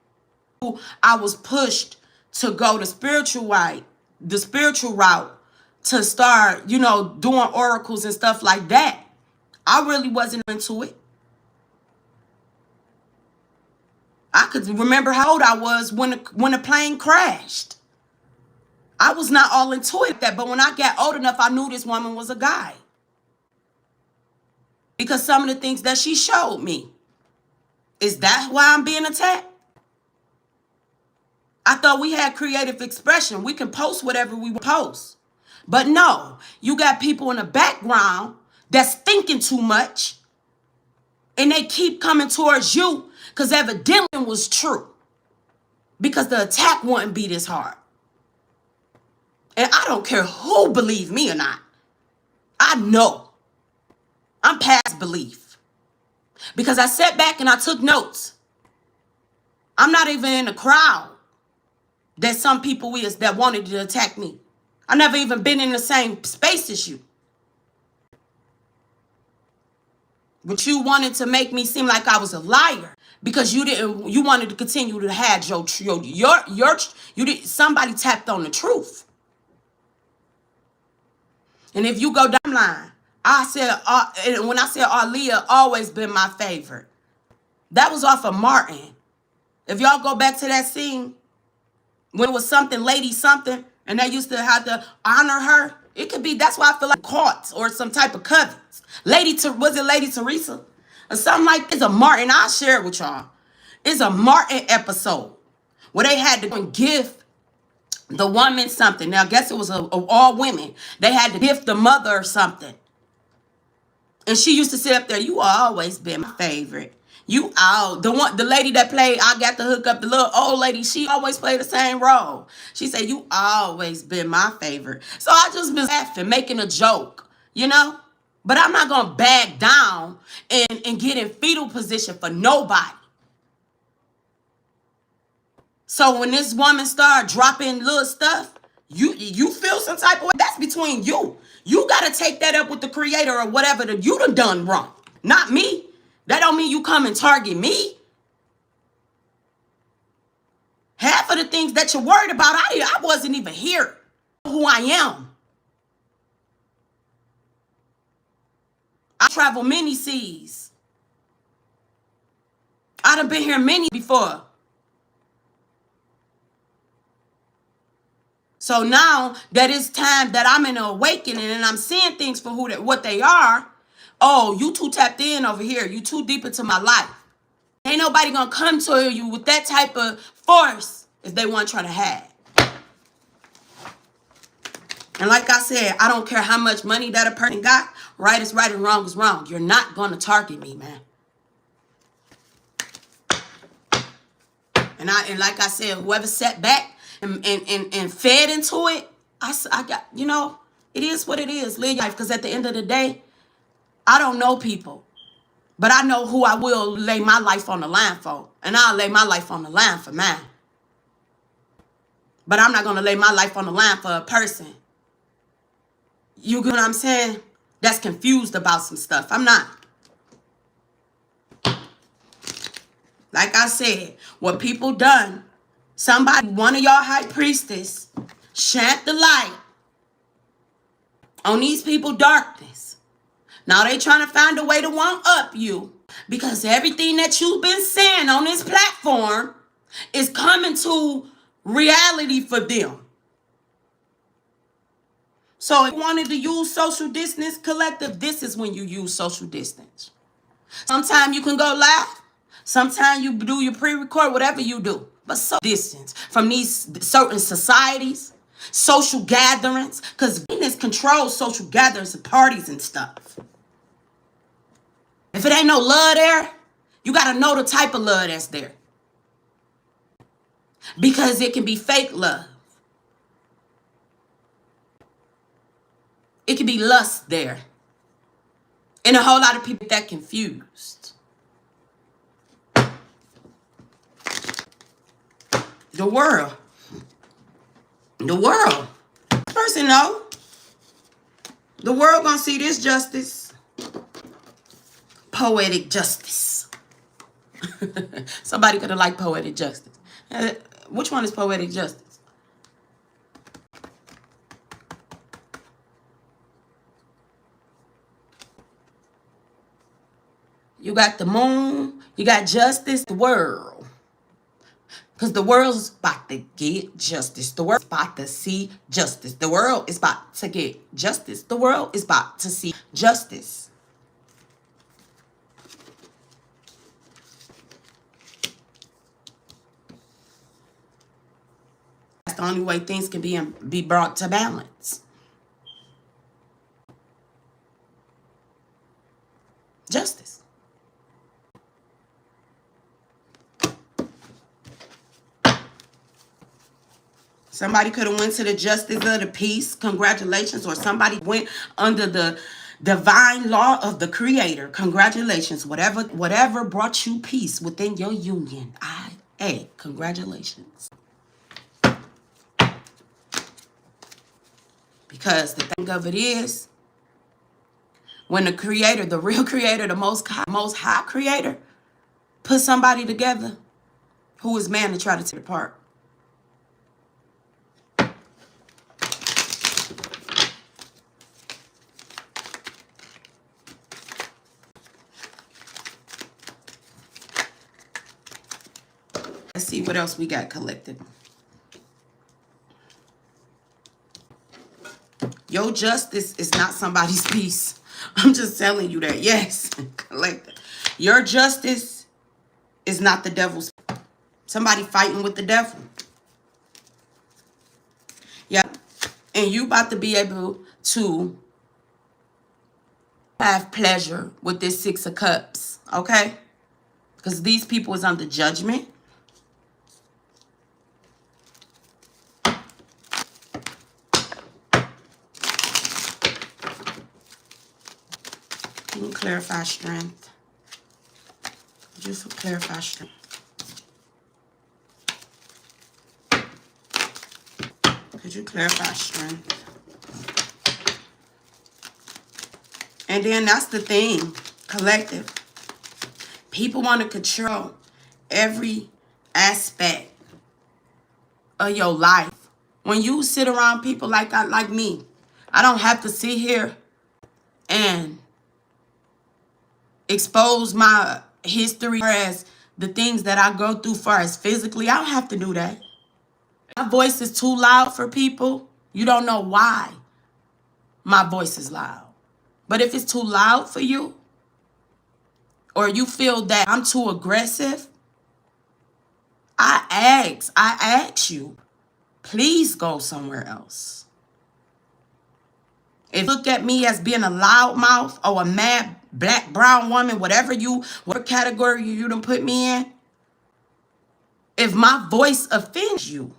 I was pushed to go the spiritual route to start, doing oracles and stuff like that. I really wasn't into it. I could remember how old I was when the plane crashed. I was not all into it like that, but when I got old enough, I knew this woman was a guy. Because some of the things that she showed me. Is that why I'm being attacked? I thought we had creative expression. We can post whatever we post. But no, you got people in the background that's thinking too much. And they keep coming towards you because evidently it was true. Because the attack wouldn't be this hard. And I don't care who believes me or not. I know. I'm past belief. Because I sat back and I took notes. I'm not even in the crowd that some people is that wanted to attack me. I never even been in the same space as you. But you wanted to make me seem like I was a liar because you wanted to continue to have somebody tapped on the truth. And if you go down the line, when I said Aaliyah always been my favorite. That was off of Martin. If y'all go back to that scene when it was something, lady something, and they used to have to honor her, it could be, that's why I feel like courts or some type of cousins. Was it Lady Teresa? Or something like this. It's a Martin, I'll share it with y'all. It's a Martin episode where they had to go and give the woman something. Now, I guess it was all women. They had to gift the mother or something. And she used to sit up there, you always been my favorite. The lady that played I Got the Hook Up, the little old lady, she always played the same role. She said, you always been my favorite. So I just been laughing, making a joke, But I'm not going to back down and get in fetal position for nobody. So when this woman started dropping little stuff, you feel some type of way. That's between you. You got to take that up with the creator or whatever that you done wrong. Not me. That don't mean you come and target me. Half of the things that you're worried about, I wasn't even here. Who I am. I travel many seas. I done been here many before. So now that it's time that I'm in an awakening and I'm seeing things for what they are. Oh, you too tapped in over here. You too deep into my life. Ain't nobody gonna come to you with that type of force if they want to try to have. And like I said, I don't care how much money that a person got. Right is right and wrong is wrong. You're not gonna target me, man. And like I said, whoever sat back and fed into it, I got, it is what it is. Live your life. Because at the end of the day, I don't know people. But I know who I will lay my life on the line for. And I'll lay my life on the line for mine. But I'm not going to lay my life on the line for a person. You get what I'm saying? That's confused about some stuff. I'm not. Like I said, what people done, one of y'all high priestess, shined the light on these people darkness. Now they trying to find a way to one up you because everything that you've been saying on this platform is coming to reality for them. So if you wanted to use social distance, collective, this is when you use social distance. Sometimes you can go live. Sometimes you do your pre-record, whatever you do. But social distance from these certain societies, social gatherings, because Venus controls social gatherings and parties and stuff. If it ain't no love there, you got to know the type of love that's there. Because it can be fake love. It can be lust there. And a whole lot of people that confused. The world. The world. Person know. The world gonna see this justice. Poetic justice. Somebody could have liked poetic justice. Which one is poetic justice? You got the moon, you got justice, the world. Because the world's about to get justice. The world's about to see justice. The world is about to get justice. The world is about to see justice. That's the only way things can be brought to balance. Justice. Somebody could have went to the justice of the peace. Congratulations. Or somebody went under the divine law of the creator. Congratulations. Whatever brought you peace within your union. Hey, congratulations. Because the thing of it is, when the creator, the real creator, the most high creator, put somebody together, who is man to try to tear it apart? Let's see what else we got collected. Your justice is not somebody's peace. I'm just telling you that. Yes, collected. Your justice is not the devil's. Somebody fighting with the devil. Yeah. And you about to be able to have pleasure with this Six of Cups. Okay? Because these people is under judgment. You can clarify strength. Just clarify strength. Could you clarify strength? And then that's the thing, collective. People want to control every aspect of your life. When you sit around people like me, I don't have to sit here and expose my history as the things that I go through far as physically. I don't have to do that. My voice is too loud for people. You don't know why my voice is loud. But if it's too loud for you, or you feel that I'm too aggressive, I ask you, please go somewhere else. If you look at me as being a loudmouth or a mad black, brown woman, whatever category you done put me in, if my voice offends you,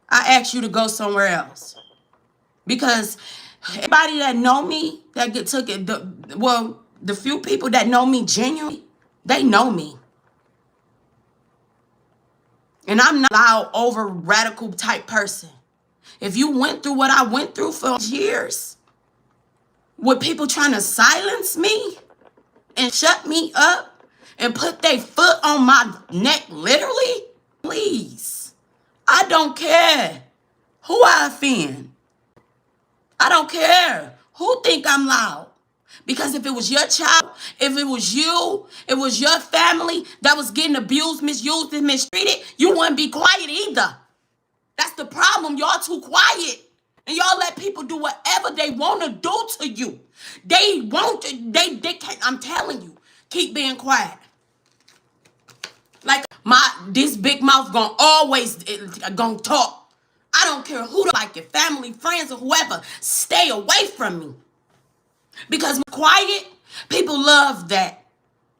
I ask you to go somewhere else. Because everybody that know me, that took it, the few people that know me genuinely, they know me. And I'm not a loud, over radical type person. If you went through what I went through for years, with people trying to silence me and shut me up and put their foot on my neck, literally, please. I don't care who I offend. I don't care who think I'm loud. Because if it was your child, if it was you, it was your family that was getting abused, misused, and mistreated, you wouldn't be quiet either. That's the problem. Y'all too quiet. And y'all let people do whatever they want to do to you. They won't, they can't, I'm telling you, keep being quiet. Like this big mouth gonna always gonna talk. I don't care who like it, family, friends, or whoever. Stay away from me. Because quiet, people love that.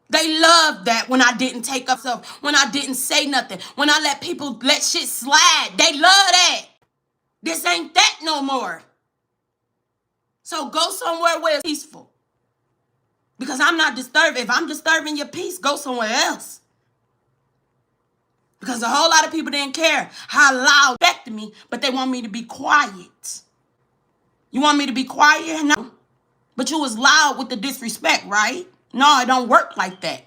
They love that when I didn't take up stuff, when I didn't say nothing, when I let people let shit slide. They love that. This ain't that no more. So go somewhere where it's peaceful. Because I'm not disturbed. If I'm disturbing your peace, go somewhere else. Because a whole lot of people didn't care how loud it affected me, but they want me to be quiet. You want me to be quiet? No. But you was loud with the disrespect, right? No, it don't work like that.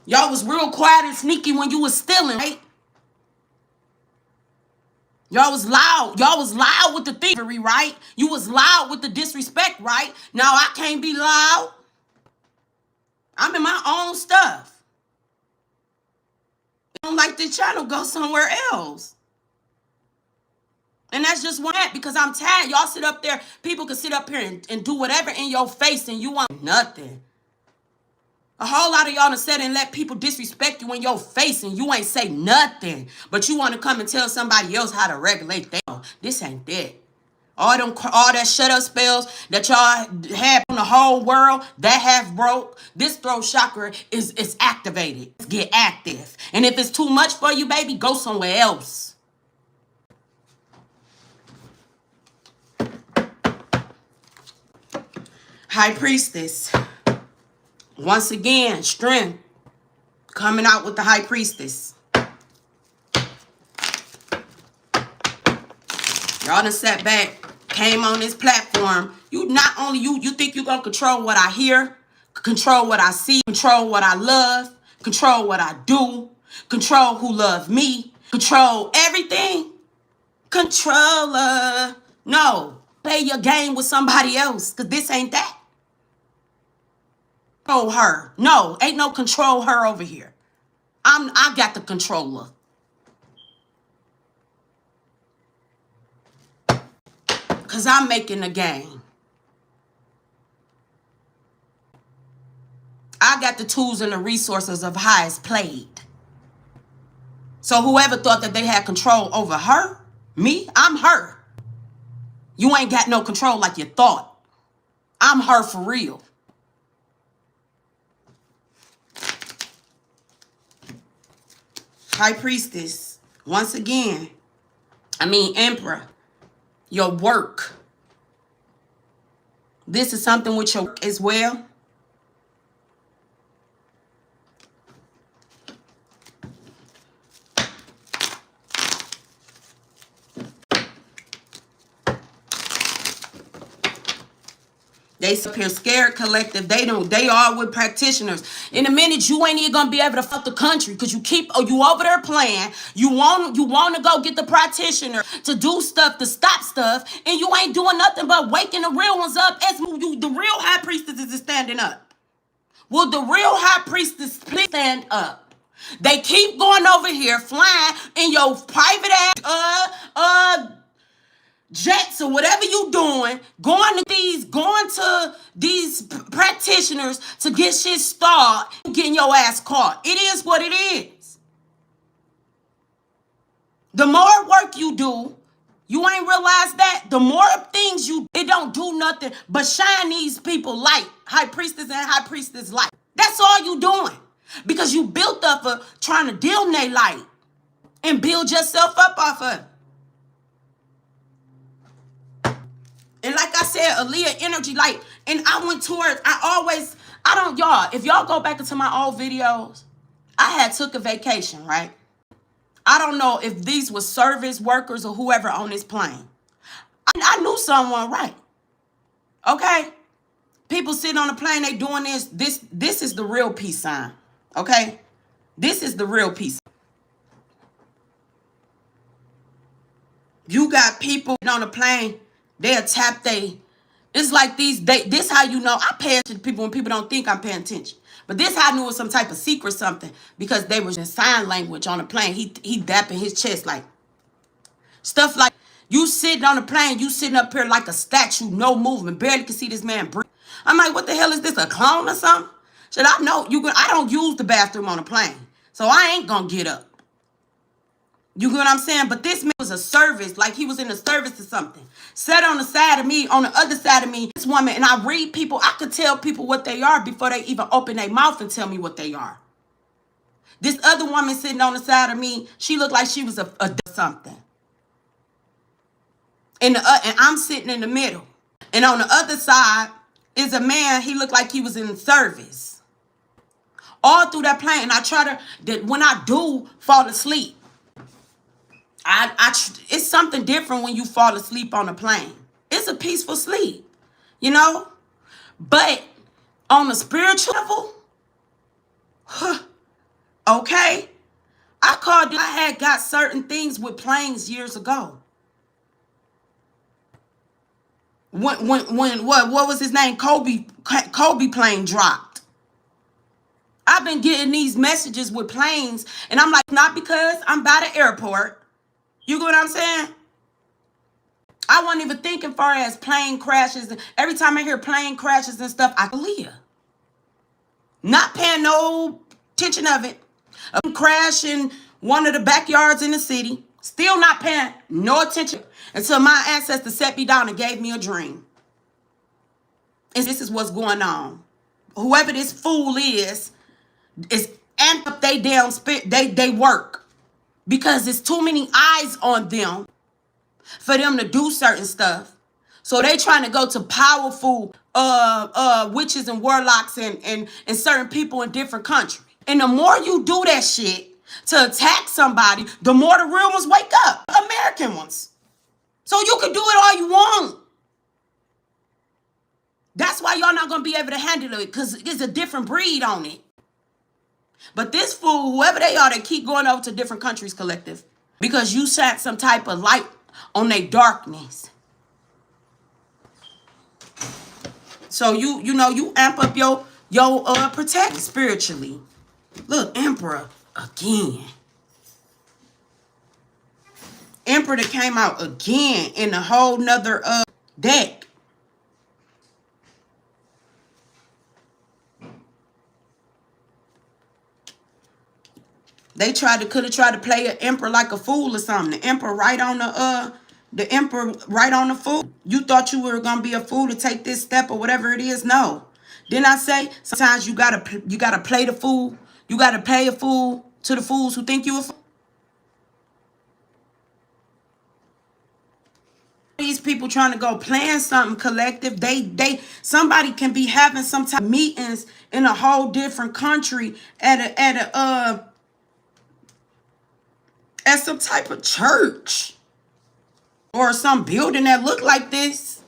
Y'all was real quiet and sneaky when you was stealing, right? Y'all was loud. Y'all was loud with the thievery, right? You was loud with the disrespect, right? Now I can't be loud. I'm in my own stuff. If you don't like this channel, go somewhere else. And that's just one act because I'm tired. Y'all sit up there. People can sit up here and do whatever in your face and you want nothing. A whole lot of y'all done said and let people disrespect you in your face and you ain't say nothing. But you want to come and tell somebody else how to regulate things. This ain't that. All that shut up spells that y'all had on the whole world, that half broke. This throat chakra is activated. Get active. And if it's too much for you, baby, go somewhere else. High Priestess. Once again, strength coming out with the High Priestess. Y'all done sat back, came on this platform. You not only you think you're gonna control what I hear, control what I see, control what I love, control what I do, control who love me, control everything. Controller. No, play your game with somebody else, because this ain't that. Control her. No, ain't no control her over here. I got the controller. Because I'm making the game. I got the tools and the resources of how it's played. So whoever thought that they had control over her, me, I'm her. You ain't got no control like you thought. I'm her for real. High Priestess, once again, Emperor, your work. This is something with your work as well. They up here scared collective. They are with practitioners. In a minute, you ain't even gonna be able to fuck the country because you over there playing. You want to go get the practitioner to do stuff, to stop stuff, and you ain't doing nothing but waking the real ones up. As the real High Priestess is standing up. Will the real High Priestess please stand up? They keep going over here flying in your private ass jets or whatever you doing, going to these practitioners to get shit started, getting your ass caught. It is what it is. The more work you do, you ain't realize that, the more things it don't do nothing but shine these people light. High Priestess and High Priestess light. That's all you doing. Because you built up for trying to dim their light and build yourself up off of it. And like I said, Aaliyah energy, and I went towards, y'all, if y'all go back into my old videos, I had took a vacation, right? I don't know if these were service workers or whoever on this plane. I knew someone, right? Okay? People sitting on the plane, they doing this. This is the real peace sign, okay? This is the real peace. You got people on the plane, they'll tap It's like this how you know I pay attention to people when people don't think I'm paying attention. But this how I knew it was some type of secret something because they were in sign language on the plane. He dapping his chest like stuff like you sitting on the plane, you sitting up here like a statue, no movement, barely can see this man breathe. I'm like, what the hell is this, a clone or something? Should I know I don't use the bathroom on the plane, so I ain't gonna get up. You get what I'm saying? But this man was a service, like he was in a service or something. Sat on the side of me, on the other side of me, this woman, and I read people, I could tell people what they are before they even open their mouth and tell me what they are. This other woman sitting on the side of me, she looked like she was a something. And I'm sitting in the middle. And on the other side is a man, he looked like he was in service. All through that plane, and I try to, when I do fall asleep, it's something different when you fall asleep on a plane. It's a peaceful sleep, you know? But on a spiritual level, okay, I had got certain things with planes years ago. When what was his name? Kobe plane dropped. I've been getting these messages with planes, and I'm like, not because I'm by the airport. You get what I'm saying? I wasn't even thinking far as plane crashes. Every time I hear plane crashes and stuff, I believe. Not paying no attention of it. A crash in one of the backyards in the city. Still not paying no attention until my ancestors set me down and gave me a dream. And this is what's going on. Whoever this fool is amped up they damn spirit, they work. Because there's too many eyes on them for them to do certain stuff. So they trying to go to powerful witches and warlocks and certain people in different countries. And the more you do that shit to attack somebody, the more the real ones wake up. American ones. So you can do it all you want. That's why y'all not going to be able to handle it, because it's a different breed on it. But this fool, whoever they are, they keep going over to different countries, collective, because you sat some type of light on their darkness. So you know you amp up your protect spiritually. Look, Emperor again. Emperor that came out again in a whole nother deck. They could have tried to play an emperor like a fool or something. The emperor right on the fool. You thought you were gonna be a fool to take this step or whatever it is. No. Didn't I say sometimes you gotta play the fool? You gotta play a fool to the fools who think you a fool. These people trying to go plan something collective. Somebody can be having some type of meetings in a whole different country at some type of church or some building that look like this.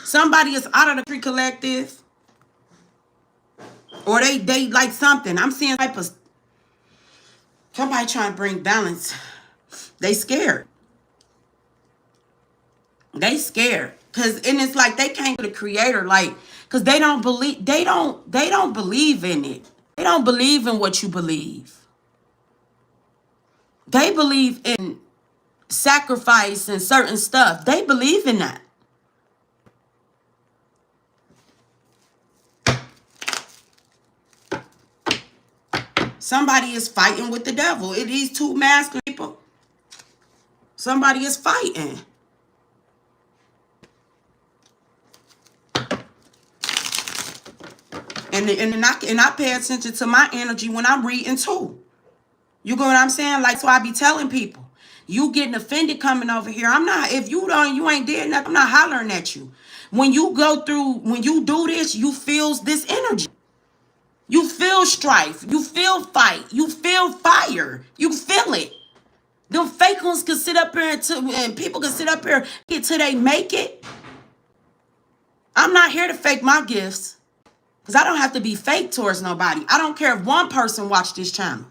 Somebody is out of the tree collective, or they like something. I'm seeing type of somebody trying to bring balance. They scared. They scared and it's like they can't to the creator, like, because they don't believe in it. They don't believe in what you believe. They believe in sacrifice and certain stuff. They believe in that. Somebody is fighting with the devil. It is two masculine people. Somebody is fighting. And I pay attention to my energy when I'm reading too. You get what I'm saying? Like, so I be telling people, you getting offended coming over here. I'm not, if you ain't did nothing, I'm not hollering at you. When you do this, you feel this energy. You feel strife. You feel fight. You feel fire. You feel it. Them fake ones can sit up here and people can sit up here until they make it. I'm not here to fake my gifts, because I don't have to be fake towards nobody. I don't care if one person watched this channel.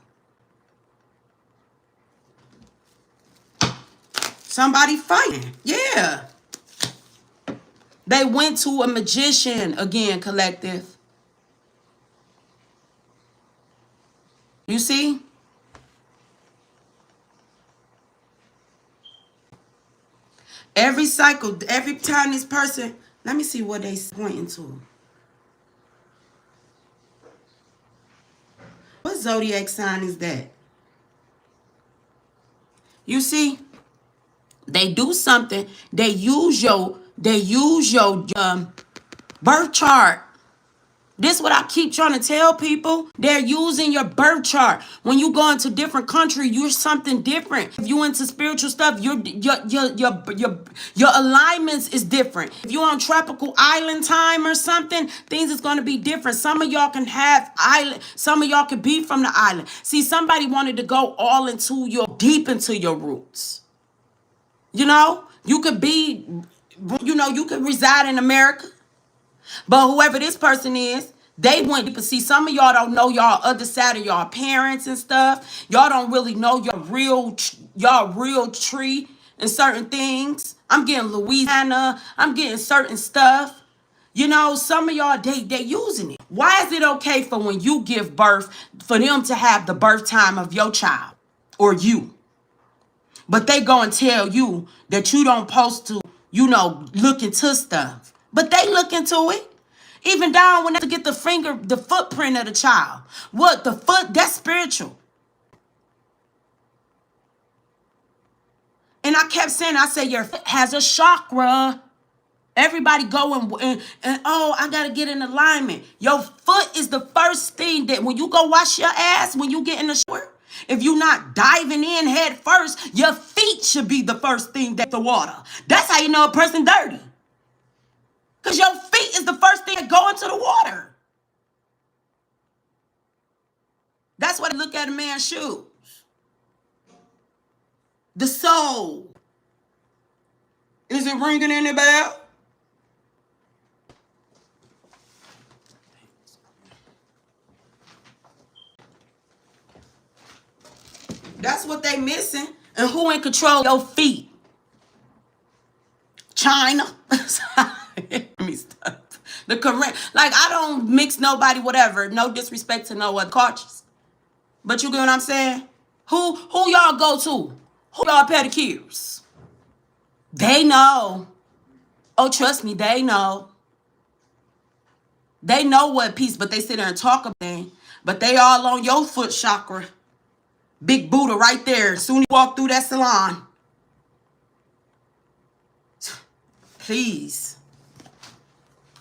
Somebody fighting. Yeah. They went to a magician again, collective. You see? Every cycle, every time this person, let me see what they pointing to. What zodiac sign is that? You see? They do something. They use your birth chart. This is what I keep trying to tell people. They're using your birth chart. When you go into different country, you're something different. If you into spiritual stuff, your alignments is different. If you're on tropical island time or something, things is going to be different. Some of y'all can have island. Some of y'all can be from the island. See, somebody wanted to go all into deep into your roots. You know, you could be, you could reside in America. But whoever this person is, they went to see. Some of y'all don't know y'all other side of y'all parents and stuff. Y'all don't really know y'all real tree and certain things. I'm getting Louisiana. I'm getting certain stuff. You know, some of y'all, they using it. Why is it okay for when you give birth, for them to have the birth time of your child or you? But they go and tell you that you don't supposed to, look into stuff. But they look into it. Even down when they get the footprint of the child. What? The foot, that's spiritual. And I kept saying, I said, your foot has a chakra. Everybody go and oh, I got to get in alignment. Your foot is the first thing that when you go wash your ass, when you get in the shower, if you're not diving in head first, your feet should be the first thing that the water. That's how you know a person dirty. Because your feet is the first thing that go into the water. That's why I look at a man's shoes. The soul. Is it ringing any bell? That's what they missing. And who in control of your feet? China. Let me stop. The correct, like, I don't mix nobody, whatever. No disrespect to no other cultures. But you get what I'm saying? Who y'all go to? Who y'all pedicures? They know. Oh, trust me, they know. They know what piece, but they sit there and talk about it. But they all on your foot chakra. Big Buddha right there. Soon you walk through that salon. Please.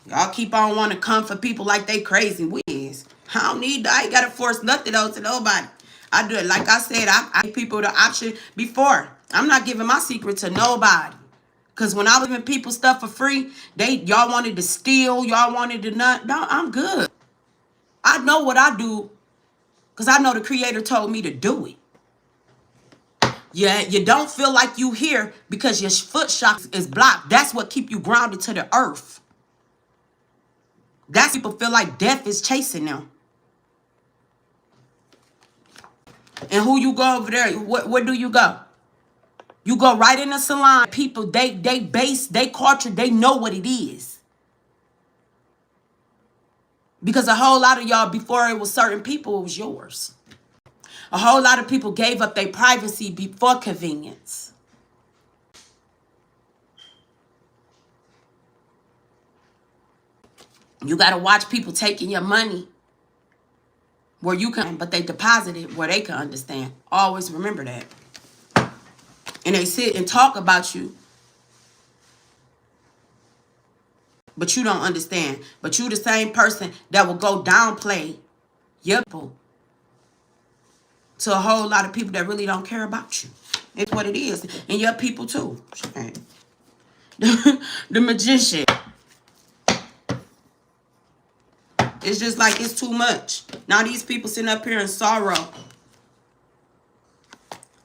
Y'all keep on wanting to come for people like they crazy. Whiz. I ain't got to force nothing else to nobody. I do it. Like I said, I give people the option before. I'm not giving my secret to nobody. Because when I was giving people stuff for free, y'all wanted to steal. Y'all wanted to not. No, I'm good. I know what I do because I know the Creator told me to do it. Yeah, you don't feel like you here because your foot chakra is blocked. That's what keep you grounded to the earth. That's people feel like death is chasing them. And who you go over there? Where do you go? You go right in the salon. People, they culture, they know what it is. Because a whole lot of y'all, before it was certain people, it was yours. A whole lot of people gave up their privacy before convenience. You got to watch people taking your money where you can, but they deposit it where they can understand. Always remember that. And they sit and talk about you, but you don't understand. But you the same person that will go downplay your people to a whole lot of people that really don't care about you. It's what it is. And your people too. The magician. It's just like it's too much. Now these people sitting up here in sorrow.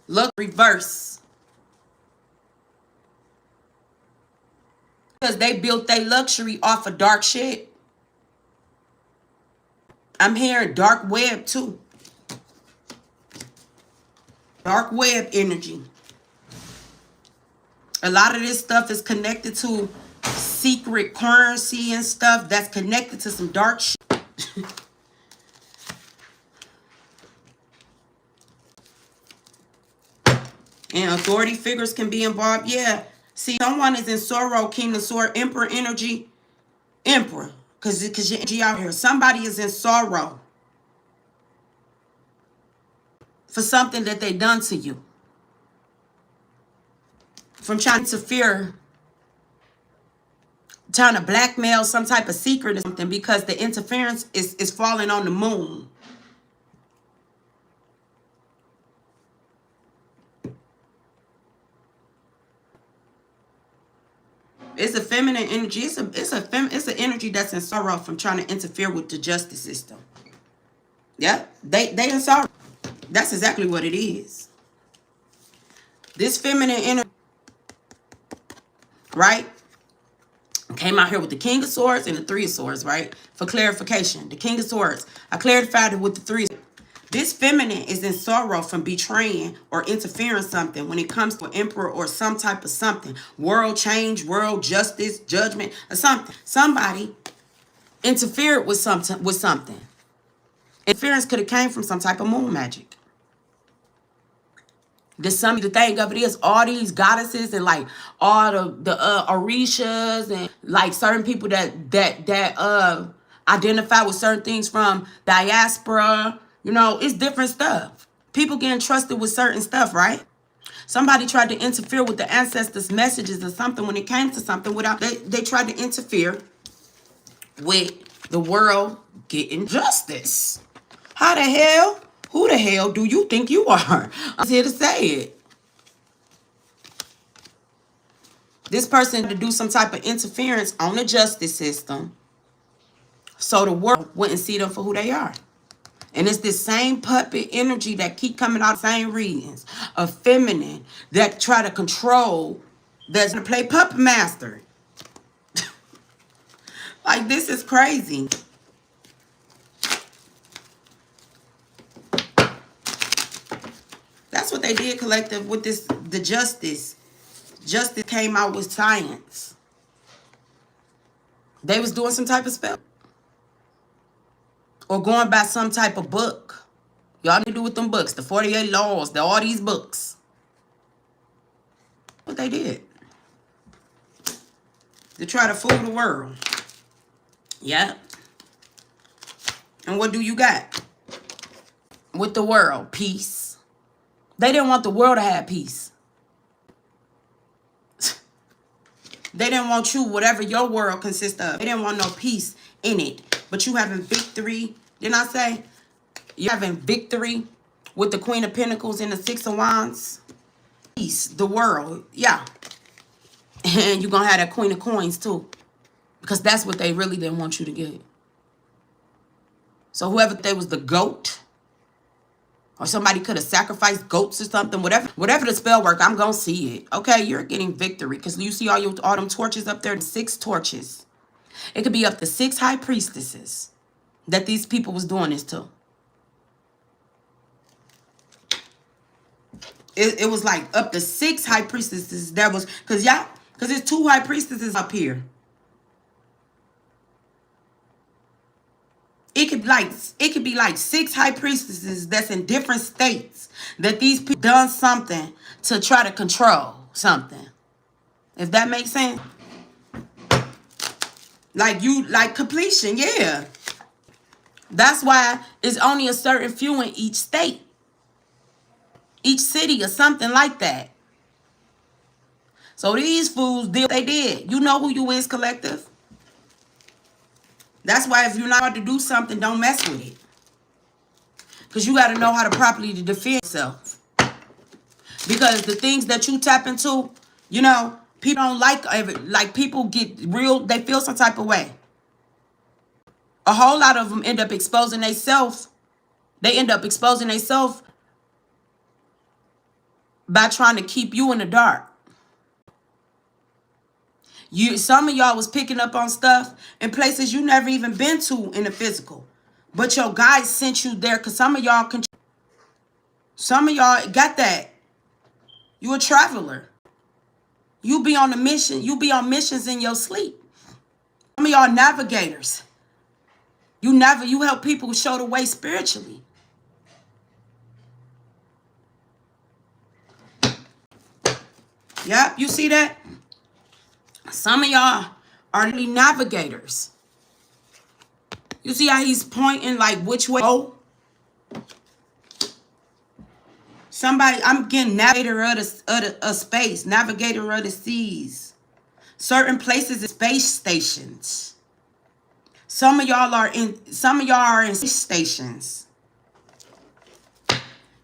Look, reverse. Because they built their luxury off of dark shit. I'm hearing dark web too. Dark web energy. A lot of this stuff is connected to secret currency and stuff that's connected to some dark shit. And authority figures can be involved. Yeah. See, someone is in sorrow, King of Sword, Emperor energy. Emperor. Because your energy out here. Somebody is in sorrow for something that they done to you. From trying to interfere, trying to blackmail some type of secret or something, because the interference is falling on the moon. It's a feminine energy. It's an energy that's in sorrow from trying to interfere with the justice system. Yeah, they in sorrow. That's exactly what it is. This feminine energy, right, came out here with the King of Swords and the Three of Swords, right? For clarification, the King of Swords, I clarified it with the Three. This feminine is in sorrow from betraying or interfering something when it comes to an emperor or some type of something. World change, world justice, judgment, or something. Somebody interfered with something. Interference could have came from some type of moon magic. The thing of it is, all these goddesses and like all the orishas and like certain people that identify with certain things from diaspora, you know, it's different stuff. People getting trusted with certain stuff, right? Somebody tried to interfere with the ancestors' messages or something when it came to something without they tried to interfere with the world getting justice. How the hell? Who the hell do you think you are? I'm here to say it. This person had to do some type of interference on the justice system so the world wouldn't see them for who they are. And it's this same puppet energy that keep coming out, same reasons. A feminine that try to control, that's going to play puppet master. Like, this is crazy. That's what they did, collective, with this, the justice. Justice came out with science. They was doing some type of spell. Or going by some type of book. Y'all need to do with them books. The 48 laws. All these books. What they did. To try to fool the world. Yeah. And what do you got? With the world. Peace. They didn't want the world to have peace. They didn't want you, whatever your world consists of. They didn't want no peace in it. But you having victory. Didn't I say? You're having victory with the Queen of Pentacles and the Six of Wands. Peace, the world. Yeah. And you're going to have that Queen of Coins too. Because that's what they really didn't want you to get. So whoever they was the goat. Or somebody could have sacrificed goats or something. Whatever the spell work, I'm going to see it. Okay, you're getting victory. Because you see all them torches up there? 6 torches. It could be up to 6 high priestesses that these people was doing this to. It was like up to 6 high priestesses that was, because there's 2 high priestesses up here. It could be like 6 high priestesses that's in different states that these people done something to try to control something. If that makes sense. Like completion, yeah. That's why it's only a certain few in each state. Each city or something like that. So these fools did what they did. You know who you is, collective. That's why if you're not about to do something, don't mess with it. Because you got to know how to properly defend yourself. Because the things that you tap into, you know, people don't like people get real, they feel some type of way. A whole lot of them end up exposing themselves. They end up exposing themselves by trying to keep you in the dark. Some of y'all was picking up on stuff in places you never even been to in the physical. But your guys sent you there because some of y'all got that. You a traveler. You be on a mission. You be on missions in your sleep. Some of y'all navigators. You help people show the way spiritually. Yep, you see that? Some of y'all are really navigators. You see how he's pointing like which way to go? Somebody, I'm getting navigator of space, navigator of the seas. Certain places are space stations. Some of y'all are in space stations.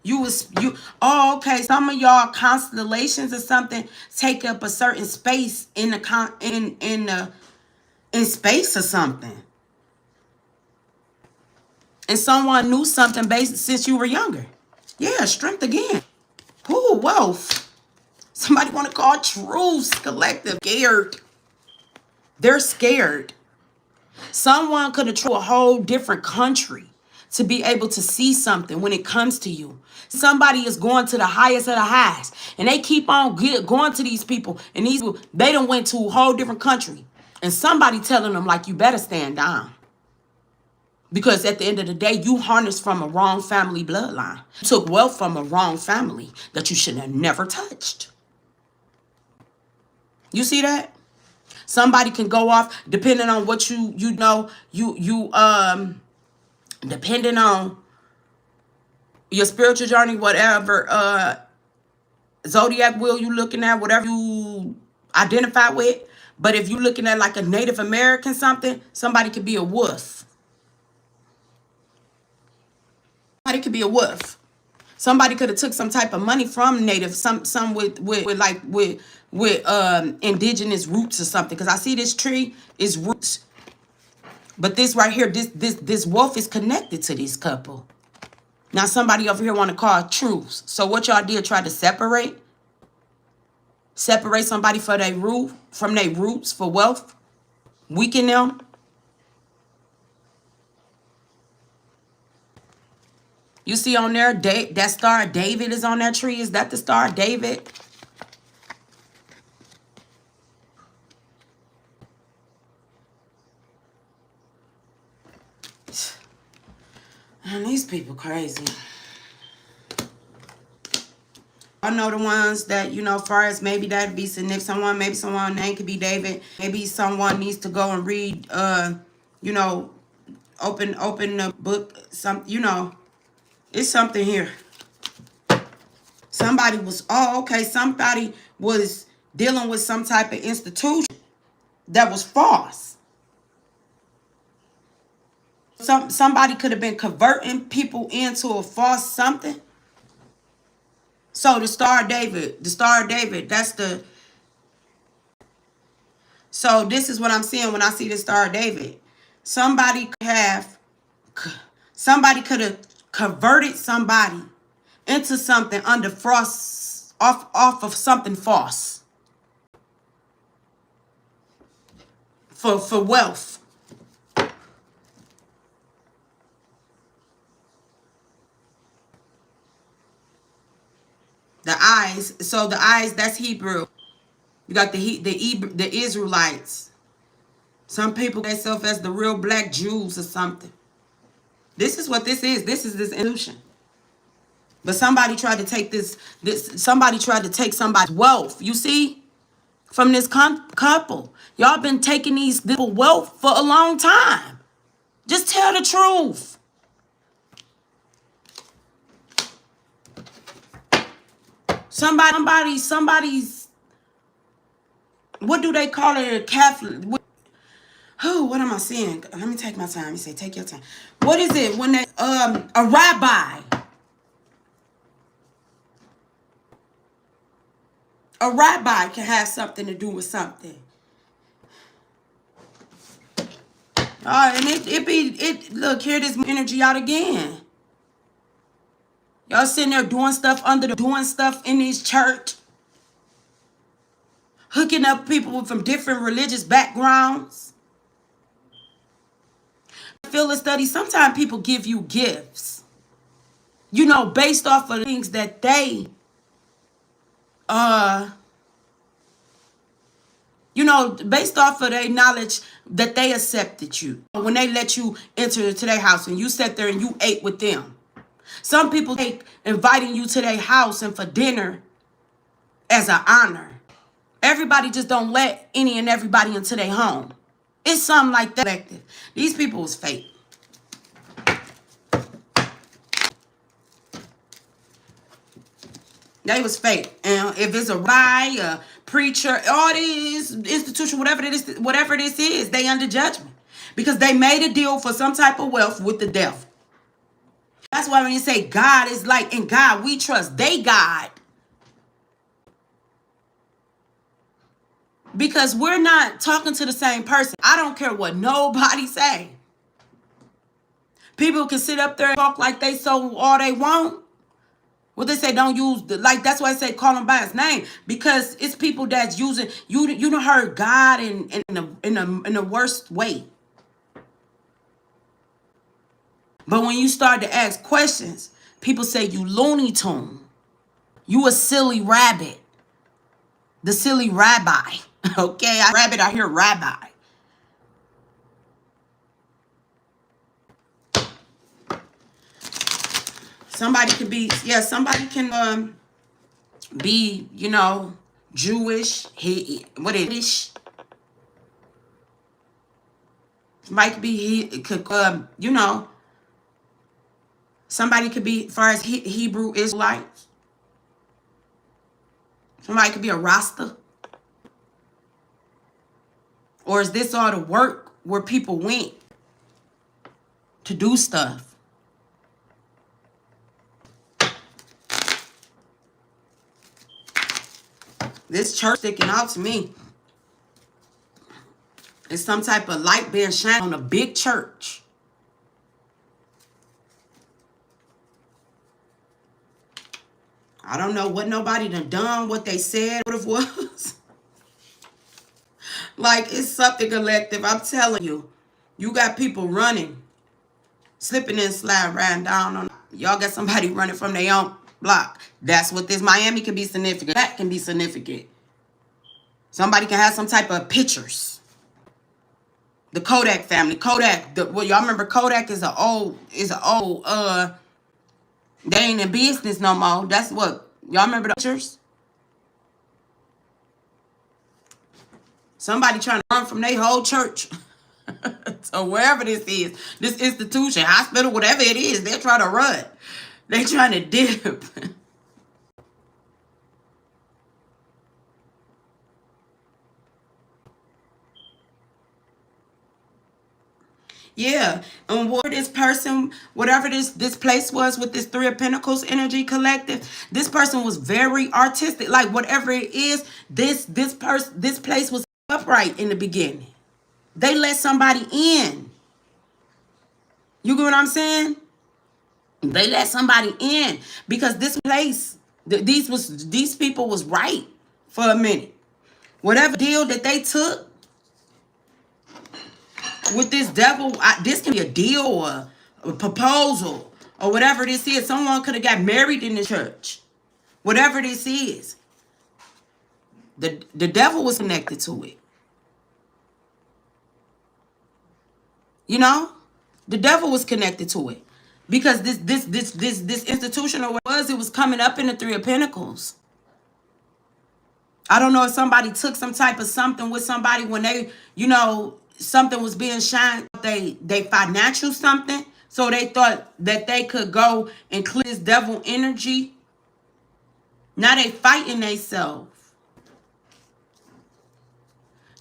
Oh, okay. Some of y'all constellations or something take up a certain space in space or something. And someone knew something based since you were younger. Yeah, strength again. Ooh, wealth. Somebody want to call truths collective. Scared. They're scared. Someone could have tried a whole different country to be able to see something when it comes to you. Somebody is going to the highest of the highs, and they keep on going to these people, and these people, they done went to a whole different country, and somebody telling them like, you better stand down. Because at the end of the day, you harnessed from a wrong family bloodline. You took wealth from a wrong family that you should have never touched. You see that? Somebody can go off depending on what depending on your spiritual journey, whatever zodiac wheel you looking at, whatever you identify with. But if you looking at like a Native American something, somebody could be a wolf. Somebody could be a wolf. Somebody could have took some type of money from Native, some with indigenous roots or something. Because I see this tree is roots, but this right here, this wolf is connected to this couple. Now somebody over here want to call truths. So what y'all did, try to separate somebody from their roots for wealth, weaken them. You see on there, that star of David is on that tree. Is that the star of David? Man, these people crazy. I know the ones that, far as maybe that'd be significant. Maybe someone's name could be David. Maybe someone needs to go and read, open the book. It's something here. Somebody was dealing with some type of institution that was false. Somebody could have been converting people into a false something. So the Star of David, so this is what I'm seeing when I see the Star of David. Somebody could have converted somebody into something under frost, off of something false. For wealth. The eyes, that's Hebrew. You got the Israelites. Some people themselves as the real black Jews or something. This is what this is. This is this illusion. But somebody tried to take somebody tried to take somebody's wealth. You see? From this couple. Y'all been taking these people wealth for a long time. Just tell the truth. Somebody's, what do they call it? A Catholic. What am I saying? Let me take my time. Let me say, take your time. What is it when they, a rabbi? A rabbi can have something to do with something. And look, here this energy out again. Y'all sitting there doing stuff in this church. Hooking up people from different religious backgrounds. Field of study, sometimes people give you gifts. Based off of things that they You know, based off of their knowledge that they accepted you. When they let you enter into their house and you sat there and you ate with them. Some people take inviting you to their house and for dinner as an honor. Everybody just don't let any and everybody into their home. It's something like that. These people was fake. They was fake. And if it's a rabbi, a preacher, all these institution, whatever this is, they under judgment. Because they made a deal for some type of wealth with the devil. That's why when you say God is like, in God we trust, they God. Because we're not talking to the same person. I don't care what nobody say. People can sit up there and talk like they so all they want. What they say, don't use like that's why I say call him by his name, because it's people that's using you don't heard God in the worst way. But when you start to ask questions, people say you Looney Tune, you a silly rabbit, the silly rabbi. Okay, I hear rabbi. Somebody can be, yeah, somebody can be, you know, Jewish, what it is. Somebody could be, you know, somebody could be, as far as Hebrew Israelites. Somebody could be a Rasta. Or is this all the work where people went to do stuff? This church sticking out to me. It's some type of light being shined on a big church. I don't know what nobody done, what they said, what it was. Like, it's something collective. I'm telling you. You got people running, slipping and slide riding down on. Y'all got somebody running from their own block. That's what this Miami can be significant. That can be significant. Somebody can have some type of pictures. The Kodak family. Kodak, well, y'all remember Kodak is an old, they ain't in business no more. That's what, y'all remember the pictures? Somebody trying to run from their whole church. So wherever this is, this institution, hospital, whatever it is, they're trying to run. They're trying to dip. Yeah, and what this person, whatever this place was with this Three of Pentacles energy collective, this person was very artistic. Like whatever it is, this place was upright in the beginning. They let somebody in. You get what I'm saying? They let somebody in because this place, these people was right for a minute. Whatever deal that they took with this devil, this can be a deal or a proposal or whatever this is. Someone could have got married in the church. Whatever this is, the devil was connected to it. You know, the devil was connected to it because this institution or what it was coming up in the Three of Pentacles. I don't know if somebody took some type of something with somebody when they, you know, something was being shined, they financial something. So they thought that they could go and clear this devil energy. Now they fighting themselves.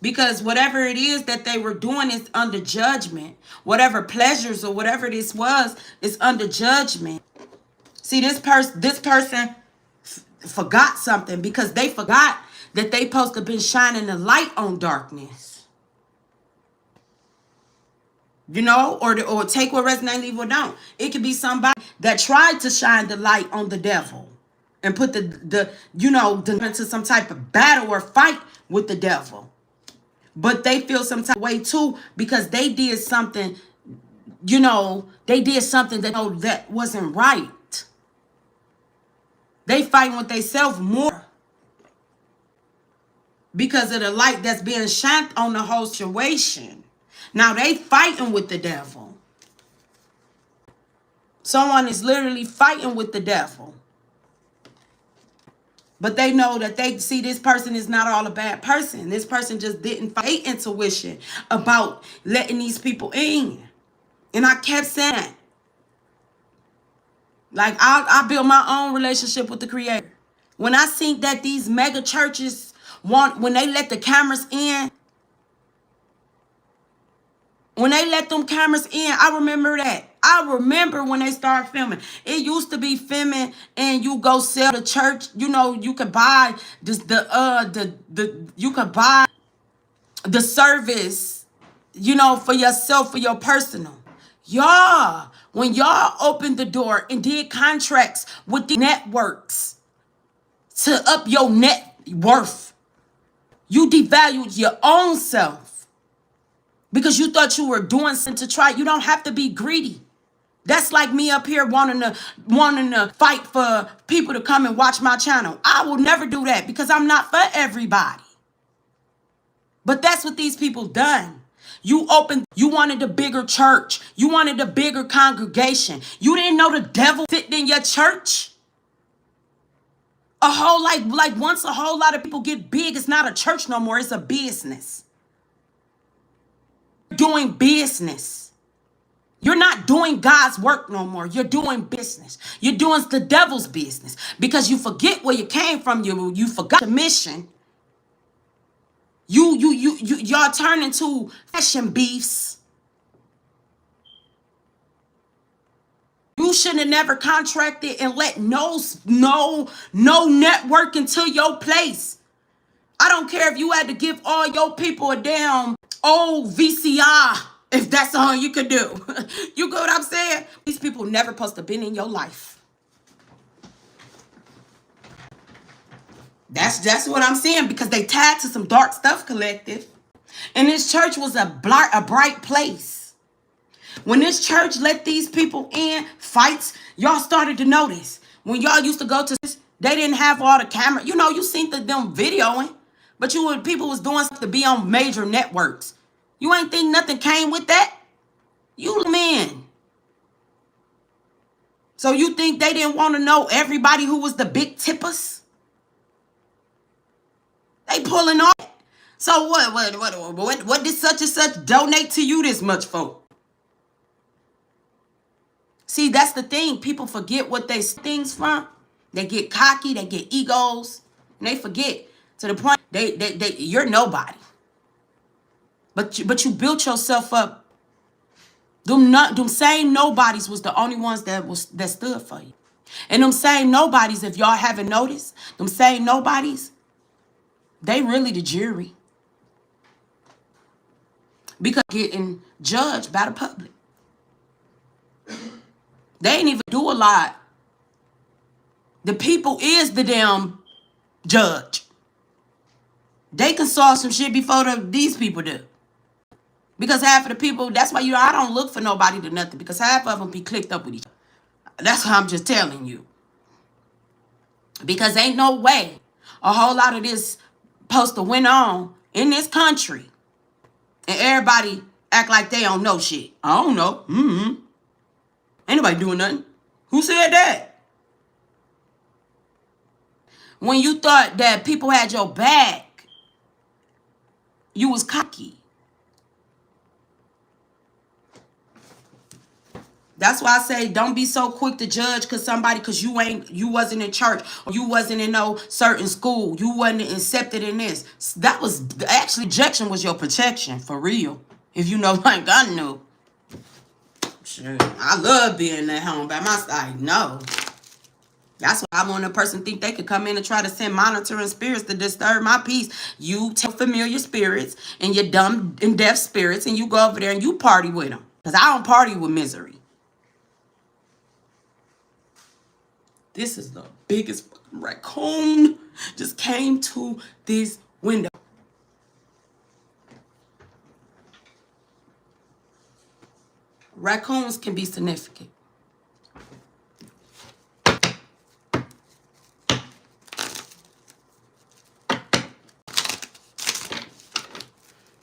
Because whatever it is that they were doing is under judgment. Whatever pleasures or whatever this was is under judgment. See, this person forgot something because they forgot that they supposed to have been shining the light on darkness. You know, or take what resonates, leave what don't. It could be somebody that tried to shine the light on the devil and put the into some type of battle or fight with the devil. But they feel some type of way too because they did something, that wasn't right. They fighting with themselves more. because of the light that's being shined on the whole situation. Now they fighting with the devil. Someone is literally fighting with the devil. But they know that they see this person is not all a bad person. This person just didn't fight intuition about letting these people in. And I kept saying, like, I built my own relationship with the Creator. When I think that these mega churches when they let the cameras in, when they let them cameras in, I remember that. I remember when they started filming. It used to be filming and you go sell the church. You know, you could buy you could buy the service, you know, for yourself, for your personal. Y'all, when y'all opened the door and did contracts with the networks to up your net worth, you devalued your own self because you thought you were doing something to try. You don't have to be greedy. That's like me up here wanting to fight for people to come and watch my channel. I will never do that because I'm not for everybody. But that's what these people done. You wanted a bigger church. You wanted a bigger congregation. You didn't know the devil sitting in your church. Once a whole lot of people get big, it's not a church no more. It's a business. Doing business. You're not doing God's work no more. You're doing business. You're doing the devil's business because you forget where you came from. You forgot the mission. Y'all turn into fashion beefs. You should have never contracted and let no network into your place. I don't care if you had to give all your people a damn old VCR, if that's all you could do. You get what I'm saying? These people never supposed to been in your life. That's what I'm saying, because they tied to some dark stuff collective. And this church was a bright place. When this church let these people in, fights, y'all started to notice. When y'all used to go to this, they didn't have all the camera. You know, you seen them videoing, but people was doing stuff to be on major networks. You ain't think nothing came with that? You men. So you think they didn't want to know everybody who was the big tippers? They pulling off. So what did such and such donate to you this much for? See, that's the thing. People forget what they things from. They get cocky, they get egos, and they forget to the point you're nobody. But you built yourself up. Them same nobodies was the only ones that stood for you. And them same nobodies, if y'all haven't noticed, them same nobodies, they really the jury. Because getting judged by the public. They ain't even do a lot. The people is the damn judge. They can solve some shit before these people do. Because half of the people, that's why I don't look for nobody to nothing. Because half of them be clicked up with each other. That's what I'm just telling you. Because ain't no way a whole lot of this supposed to went on in this country. And everybody act like they don't know shit. I don't know. Ain't nobody doing nothing. Who said that? When you thought that people had your back, you was cocky. That's why I say don't be so quick to judge because you wasn't in church, or you wasn't in no certain school, you wasn't accepted in this. That was actually rejection was your protection, for real. If you know like I knew. Sure. I love being at home by my side. No. That's why I want a person think they could come in and try to send monitoring spirits to disturb my peace. You take familiar spirits and your dumb and deaf spirits and you go over there and you party with them. Because I don't party with misery. This is the biggest raccoon just came to this window. Raccoons can be significant.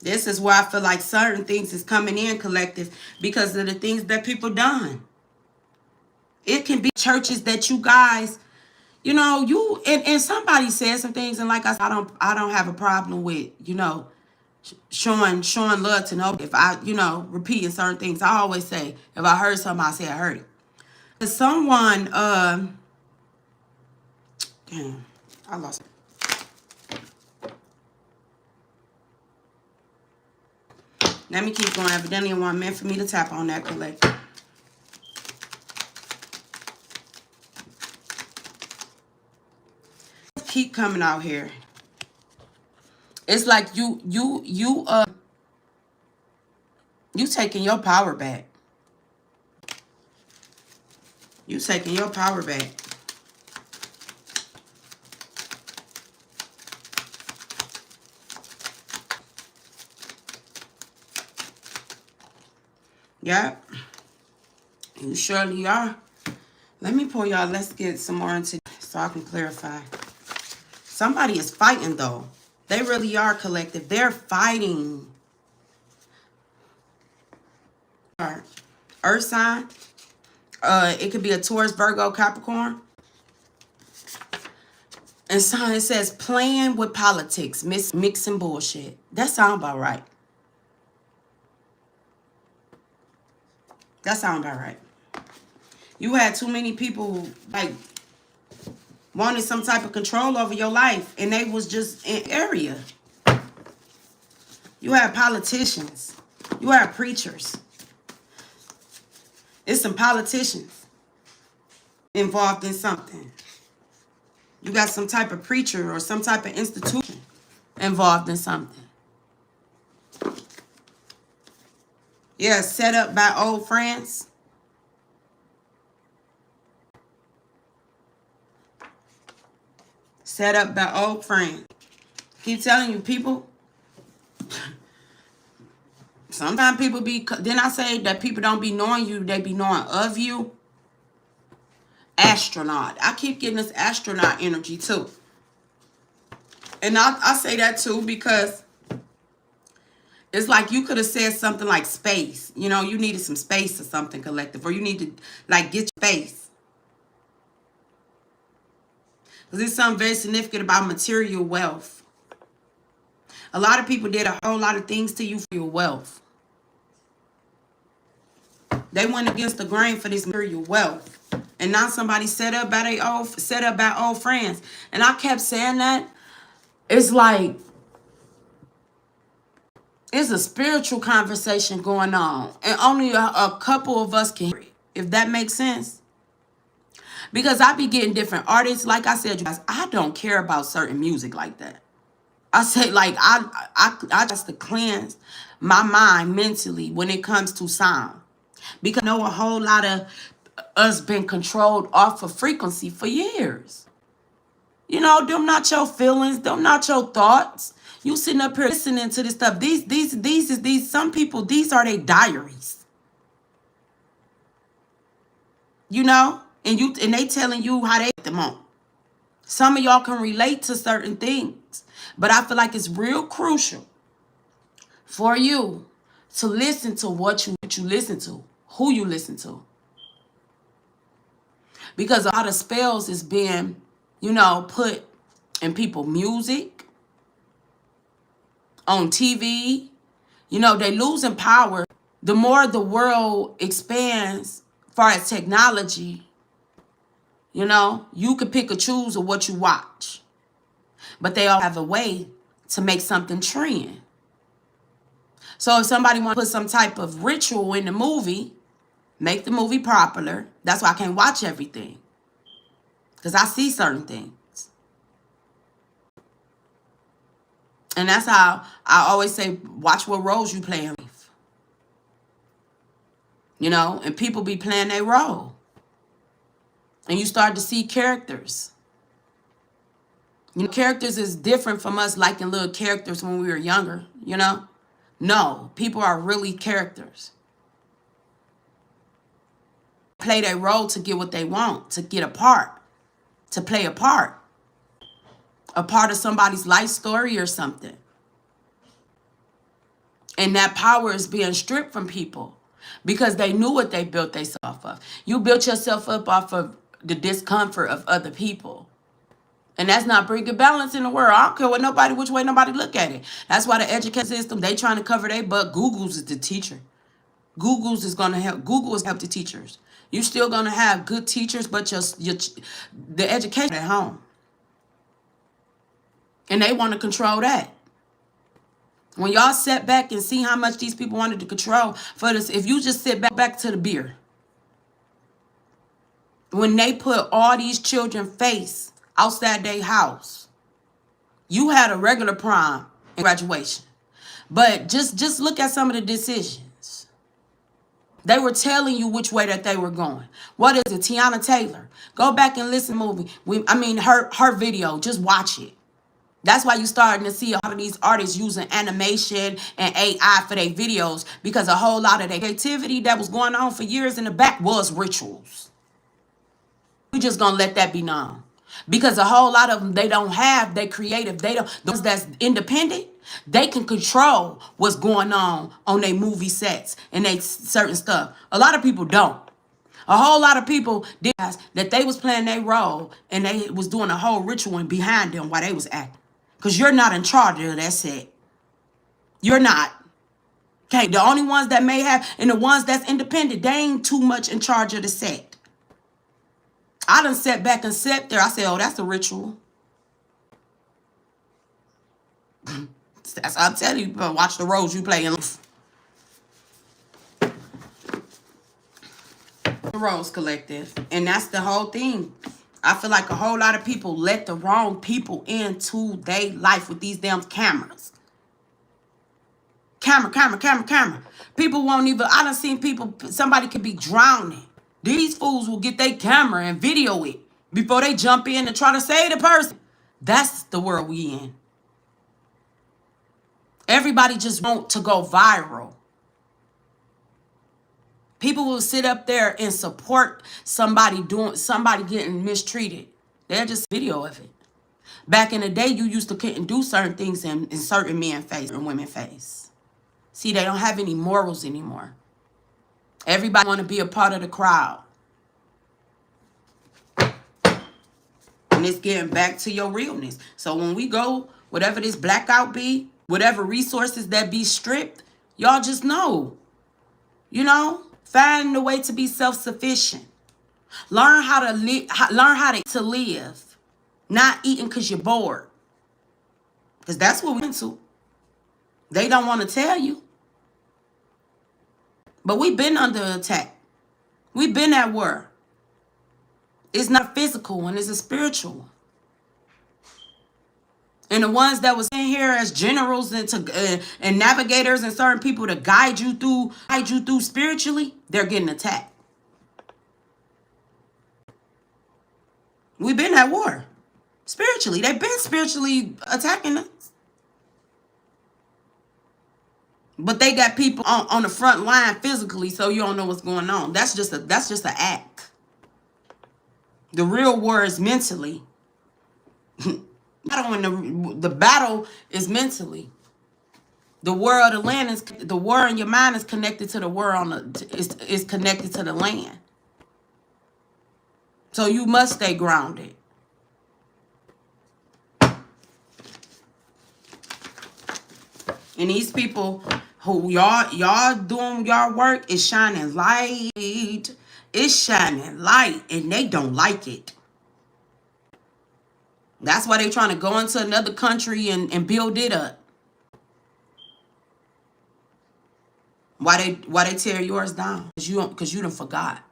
This is where I feel like certain things is coming in, collective, because of the things that people done. It can be churches that you guys, you know, you and somebody said some things, and like I said, I don't have a problem with, you know, showing love to nobody. If I, you know, repeating certain things, I always say, if I heard something, I say I heard it. If someone, damn, I lost it. Let me keep going. Evidently, it wasn't meant for me to tap on that, collective. Keep coming out here. It's like you taking your power back. You taking your power back. Yep. You surely are. Let me pull y'all. Let's get some more into so I can clarify. Somebody is fighting though. They really are, collective. They're fighting. Earth sign. It could be a Taurus, Virgo, Capricorn. And so it says playing with politics, mixing bullshit. That sound about right. That sound about right. You had too many people like wanted some type of control over your life, and they was just in area. You had politicians. You had preachers. It's some politicians involved in something. You got some type of preacher or some type of institution involved in something. Yeah, set up by old friends. Set up by old friends. Keep telling you, people. Sometimes people be, then I say that people don't be knowing you, they be knowing of you. Astronaut. I keep getting this astronaut energy too. And I say that too because it's like you could have said something like space. You know, you needed some space or something, collective. Or you need to, like, get your space. Because there's something very significant about material wealth. A lot of people did a whole lot of things to you for your wealth. They went against the grain for this material wealth. And now somebody set up by old friends. And I kept saying that. It's like, it's a spiritual conversation going on. And only a couple of us can hear it. If that makes sense. Because I be getting different artists. Like I said, you guys, I don't care about certain music like that. I say, like, I just to cleanse my mind mentally when it comes to sound. Because I know a whole lot of us been controlled off of frequency for years. You know, them not your feelings, them not your thoughts. You sitting up here listening to this stuff. These some people, these are their diaries. You know? And they telling you how they put them on. Some of y'all can relate to certain things. But I feel like it's real crucial for you to listen to what you listen to, who you listen to. Because a lot of spells is being, you know, put in people's music, on TV. You know, they losing power. The more the world expands as far as technology, you know, you could pick or choose of what you watch. But they all have a way to make something trend. So if somebody want to put some type of ritual in the movie, make the movie popular. That's why I can't watch everything. Because I see certain things. And that's how I always say, watch what roles you play in life. You know, and people be playing their role. And you start to see characters. You know, characters is different from us liking little characters when we were younger, you know? No, people are really characters. Play their role to get what they want, to get a part, to play a part of somebody's life story or something. And that power is being stripped from people because they knew what they built themselves off of. You built yourself up off of the discomfort of other people. And that's not bringing balance in the world. I don't care what nobody, which way nobody look at it. That's why the education system, they trying to cover their butt. Google's is the teacher. Google's is going to help. Google is help the teachers. You still going to have good teachers, but the education at home. And they want to control that. When y'all sit back and see how much these people wanted to control for this, if you just sit back to the beer, when they put all these children face outside their house, you had a regular prom and graduation. But just look at some of the decisions. They were telling you which way that they were going. What is it? Tiana Taylor. Go back and listen to the movie. Her video. Just watch it. That's why you're starting to see a lot of these artists using animation and AI for their videos, because a whole lot of their creativity that was going on for years in the back was rituals. We're just going to let that be known. Because a whole lot of them, they don't have, they creative, those that's independent, they can control what's going on their movie sets and they certain stuff. A lot of people don't. A whole lot of people did that they was playing their role and they was doing a whole ritual behind them while they was acting. Because you're not in charge of that set. You're not. Okay, the only ones that may have, and the ones that's independent, they ain't too much in charge of the set. I done sat back and sat there. I said, oh, that's a ritual. That's what I'm telling you. Watch the roles you play in life. The Rose Collective. And that's the whole thing. I feel like a whole lot of people let the wrong people into their life with these damn cameras. Camera. People won't even, I done seen people, somebody could be drowning. These fools will get their camera and video it before they jump in and try to save the person. That's the world we in. Everybody just want to go viral. People will sit up there and support somebody getting mistreated. They'll just video of it. Back in the day, you used to couldn't do certain things in certain men face and women face. See, they don't have any morals anymore. Everybody want to be a part of the crowd. And it's getting back to your realness. So when we go, whatever this blackout be, whatever resources that be stripped, y'all just know. You know? Find a way to be self-sufficient. Learn how to live. Not eating because you're bored. Because that's what we're into. They don't want to tell you. But we've been under attack. We've been at war. It's not physical and it's a spiritual. And the ones that was in here as generals and navigators and certain people to guide you through spiritually, they're getting attacked. We've been at war. Spiritually. They've been spiritually attacking us. But they got people on the front line physically, so you don't know what's going on. That's just an act. The real war is mentally. The battle is mentally. The war of the land is the war in your mind is connected to the war is connected to the land. So you must stay grounded. And these people who y'all doing y'all work is shining light. It's shining light, and they don't like it. That's why they trying to go into another country and build it up. Why they tear yours down? Because you done forgot.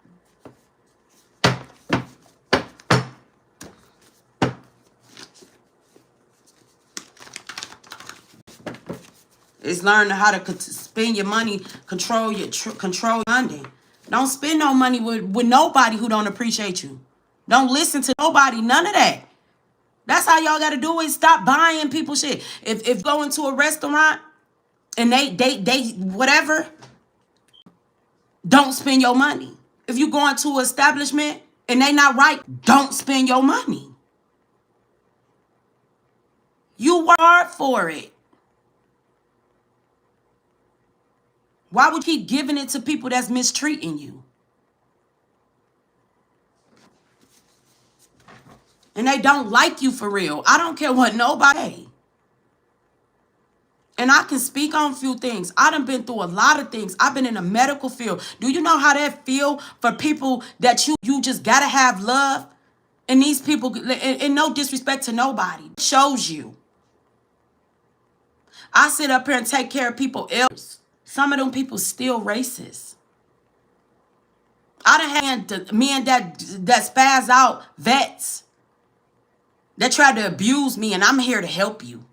It's learning how to spend your money, control funding. Don't spend no money with nobody who don't appreciate you. Don't listen to nobody, none of that. That's how y'all got to do it. Stop buying people shit. If go into a restaurant and they whatever, don't spend your money. If you go into an establishment and they not right, don't spend your money. You work hard for it. Why would you keep giving it to people that's mistreating you? And they don't like you for real. I don't care what nobody. And I can speak on a few things. I done been through a lot of things. I've been in the medical field. Do you know how that feel for people that you just gotta have love? And these people, and no disrespect to nobody, it shows you. I sit up here and take care of people else. Some of them people still racist. I done had men that spaz out vets that tried to abuse me, and I'm here to help you.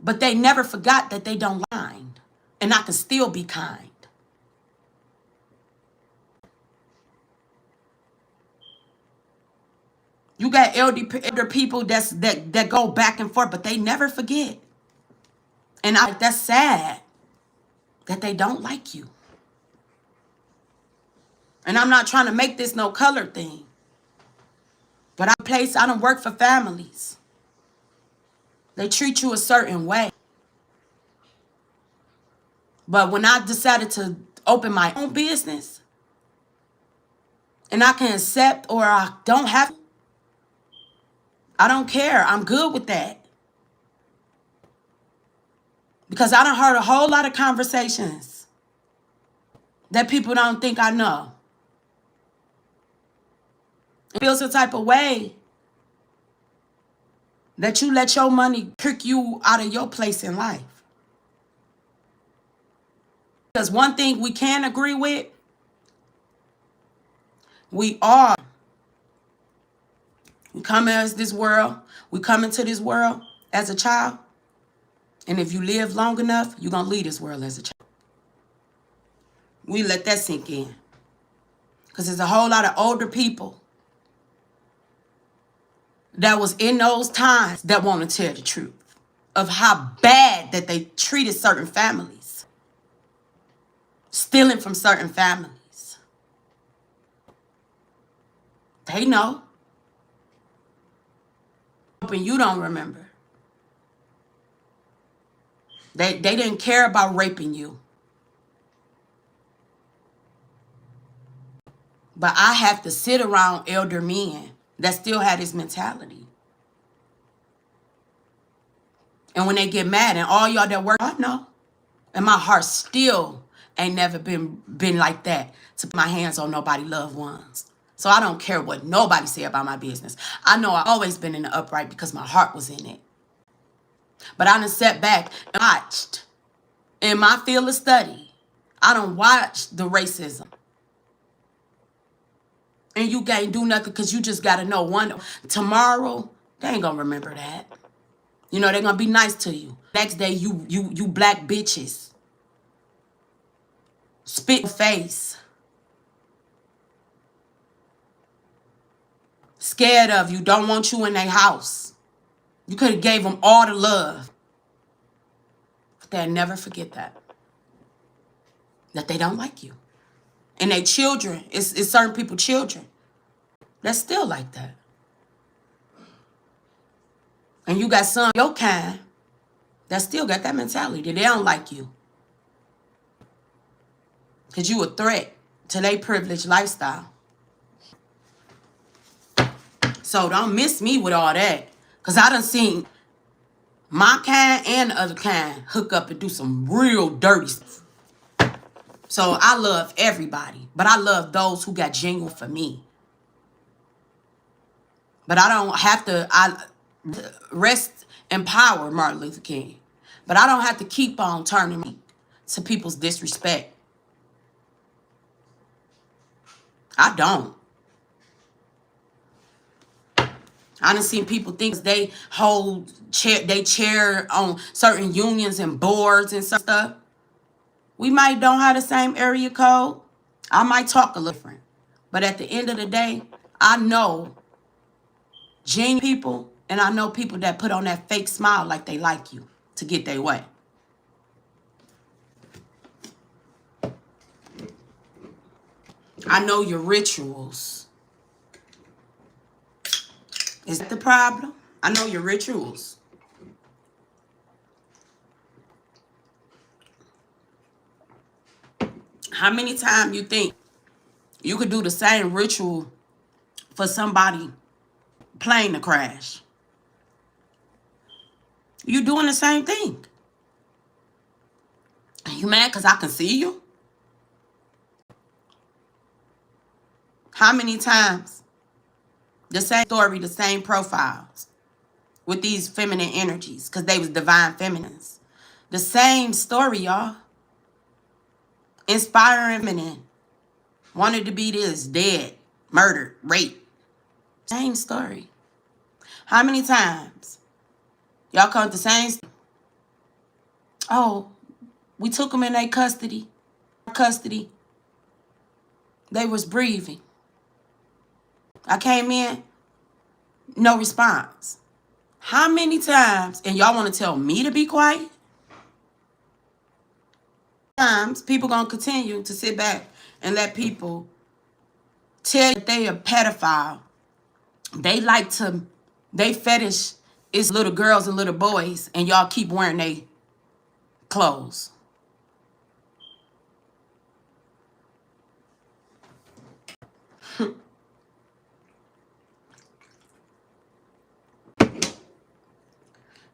But they never forgot that they don't mind. And I can still be kind. You got elder people that go back and forth, but they never forget. And that's sad that they don't like you. And I'm not trying to make this no color thing. But I don't work for families. They treat you a certain way. But when I decided to open my own business, and I can accept or I don't have, I don't care. I'm good with that. Because I done heard a whole lot of conversations that people don't think I know. It feels a type of way that you let your money trick you out of your place in life. Because one thing we can agree with, we come as this world, we come into this world as a child, and if you live long enough, you're going to leave this world as a child. We let that sink in. Because there's a whole lot of older people that was in those times that want to tell the truth of how bad that they treated certain families. Stealing from certain families. They know. Hoping you don't remember. They didn't care about raping you. But I have to sit around elder men that still had this mentality. And when they get mad, and all y'all that work, I know. And my heart still ain't never been like that to put my hands on nobody's loved ones. So I don't care what nobody say about my business. I know I've always been in the upright because my heart was in it. But I done sat back and watched. In my field of study, I done watched the racism. And you can't do nothing because you just got to know tomorrow, they ain't going to remember that. You know, they're going to be nice to you. Next day, you black bitches. Spit in face. Scared of you. Don't want you in their house. You could have gave them all the love. But they'll never forget that. That they don't like you. And they children, it's certain people children. That's still like that. And you got some your kind that still got that mentality that they don't like you. Because you a threat to their privileged lifestyle. So don't miss me with all that. Because I done seen my kind and the other kind hook up and do some real dirty stuff. So I love everybody. But I love those who got genuine for me. But I don't have to, rest in power, Martin Luther King. But I don't have to keep on turning me to people's disrespect. I don't. I done seen people think they hold chair on certain unions and boards and stuff. We might don't have the same area code. I might talk a little different. But at the end of the day, I know genuine people, and I know people that put on that fake smile like they like you to get their way. I know your rituals. Is that the problem? I know your rituals. How many times you think you could do the same ritual for somebody plane to crash? You doing the same thing. You mad because I can see you? How many times the same story, the same profiles with these feminine energies because they was divine feminines. The same story, y'all. Inspiring feminine. Wanted to be this, dead, murdered, raped. Same story. How many times y'all come to the same story? Oh, we took them in their custody. They was breathing. I came in, no response. How many times, and y'all want to tell me to be quiet? Times people gonna continue to sit back and let people tell that they a pedophile. They like to, they fetish is little girls and little boys, and y'all keep wearing they clothes.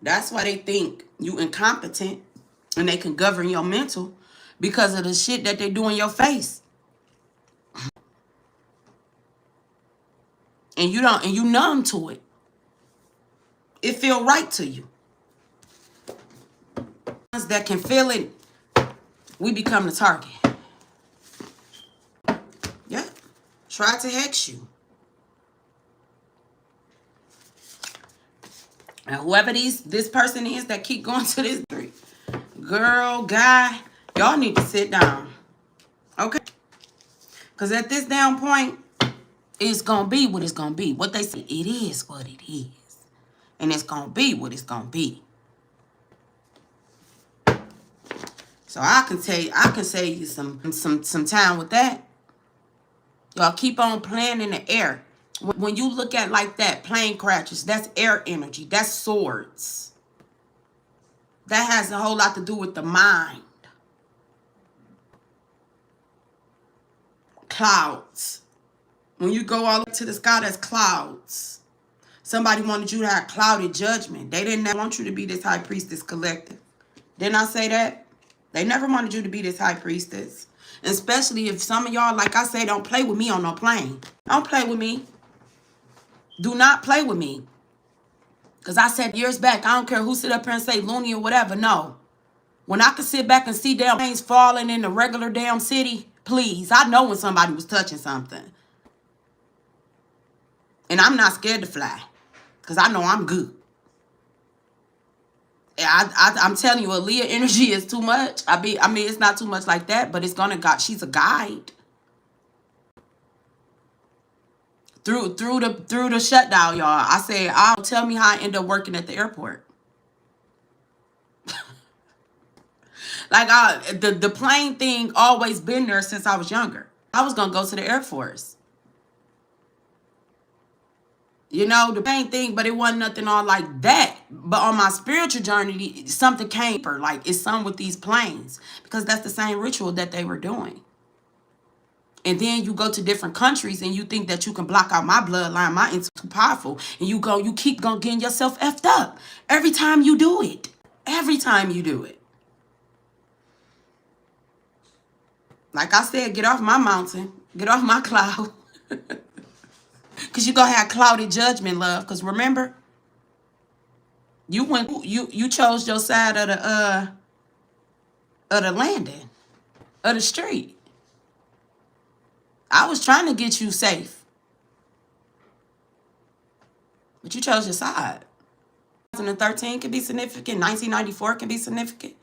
That's why they think you incompetent and they can govern your mental because of the shit that they do in your face. And you numb to it. It feel right to you. Ones that can feel it, we become the target. Yeah. Try to hex you. And whoever this person is that keep going to this street, girl, guy, y'all need to sit down. Okay? Because at this down point, it's going to be what it's going to be. What they say, it is what it is. And it's going to be what it's going to be. So I can save you some time with that. Y'all keep on playing in the air. When you look at like that, plane crashes, that's air energy. That's swords. That has a whole lot to do with the mind. Clouds. When you go all up to the sky, that's clouds. Somebody wanted you to have clouded judgment. They didn't want you to be this high priestess collective. Didn't I say that? They never wanted you to be this high priestess. Especially if some of y'all, like I say, don't play with me on no plane. Don't play with me. Do not play with me. Because I said years back, I don't care who sit up here and say loony or whatever. No. When I could sit back and see damn planes falling in the regular damn city, please. I know when somebody was touching something. And I'm not scared to fly. Because I know I'm good. I'm telling you, Aaliyah energy is too much. I mean, it's not too much like that, but it's gonna God. She's a guide. Through the shutdown, y'all. I say, tell me how I end up working at the airport. Like the plane thing always been there since I was younger. I was gonna go to the Air Force. You know, the main thing, but it wasn't nothing all like that. But on my spiritual journey, something came for, like, it's something with these planes. Because that's the same ritual that they were doing. And then you go to different countries and you think that you can block out my bloodline, my it's too powerful. And you keep getting yourself effed up. Every time you do it. Every time you do it. Like I said, get off my mountain. Get off my cloud. Because you're going to have clouded judgment, love. Because remember, you chose your side of the landing, of the street. I was trying to get you safe. But you chose your side. 2013 can be significant. 1994 can be significant.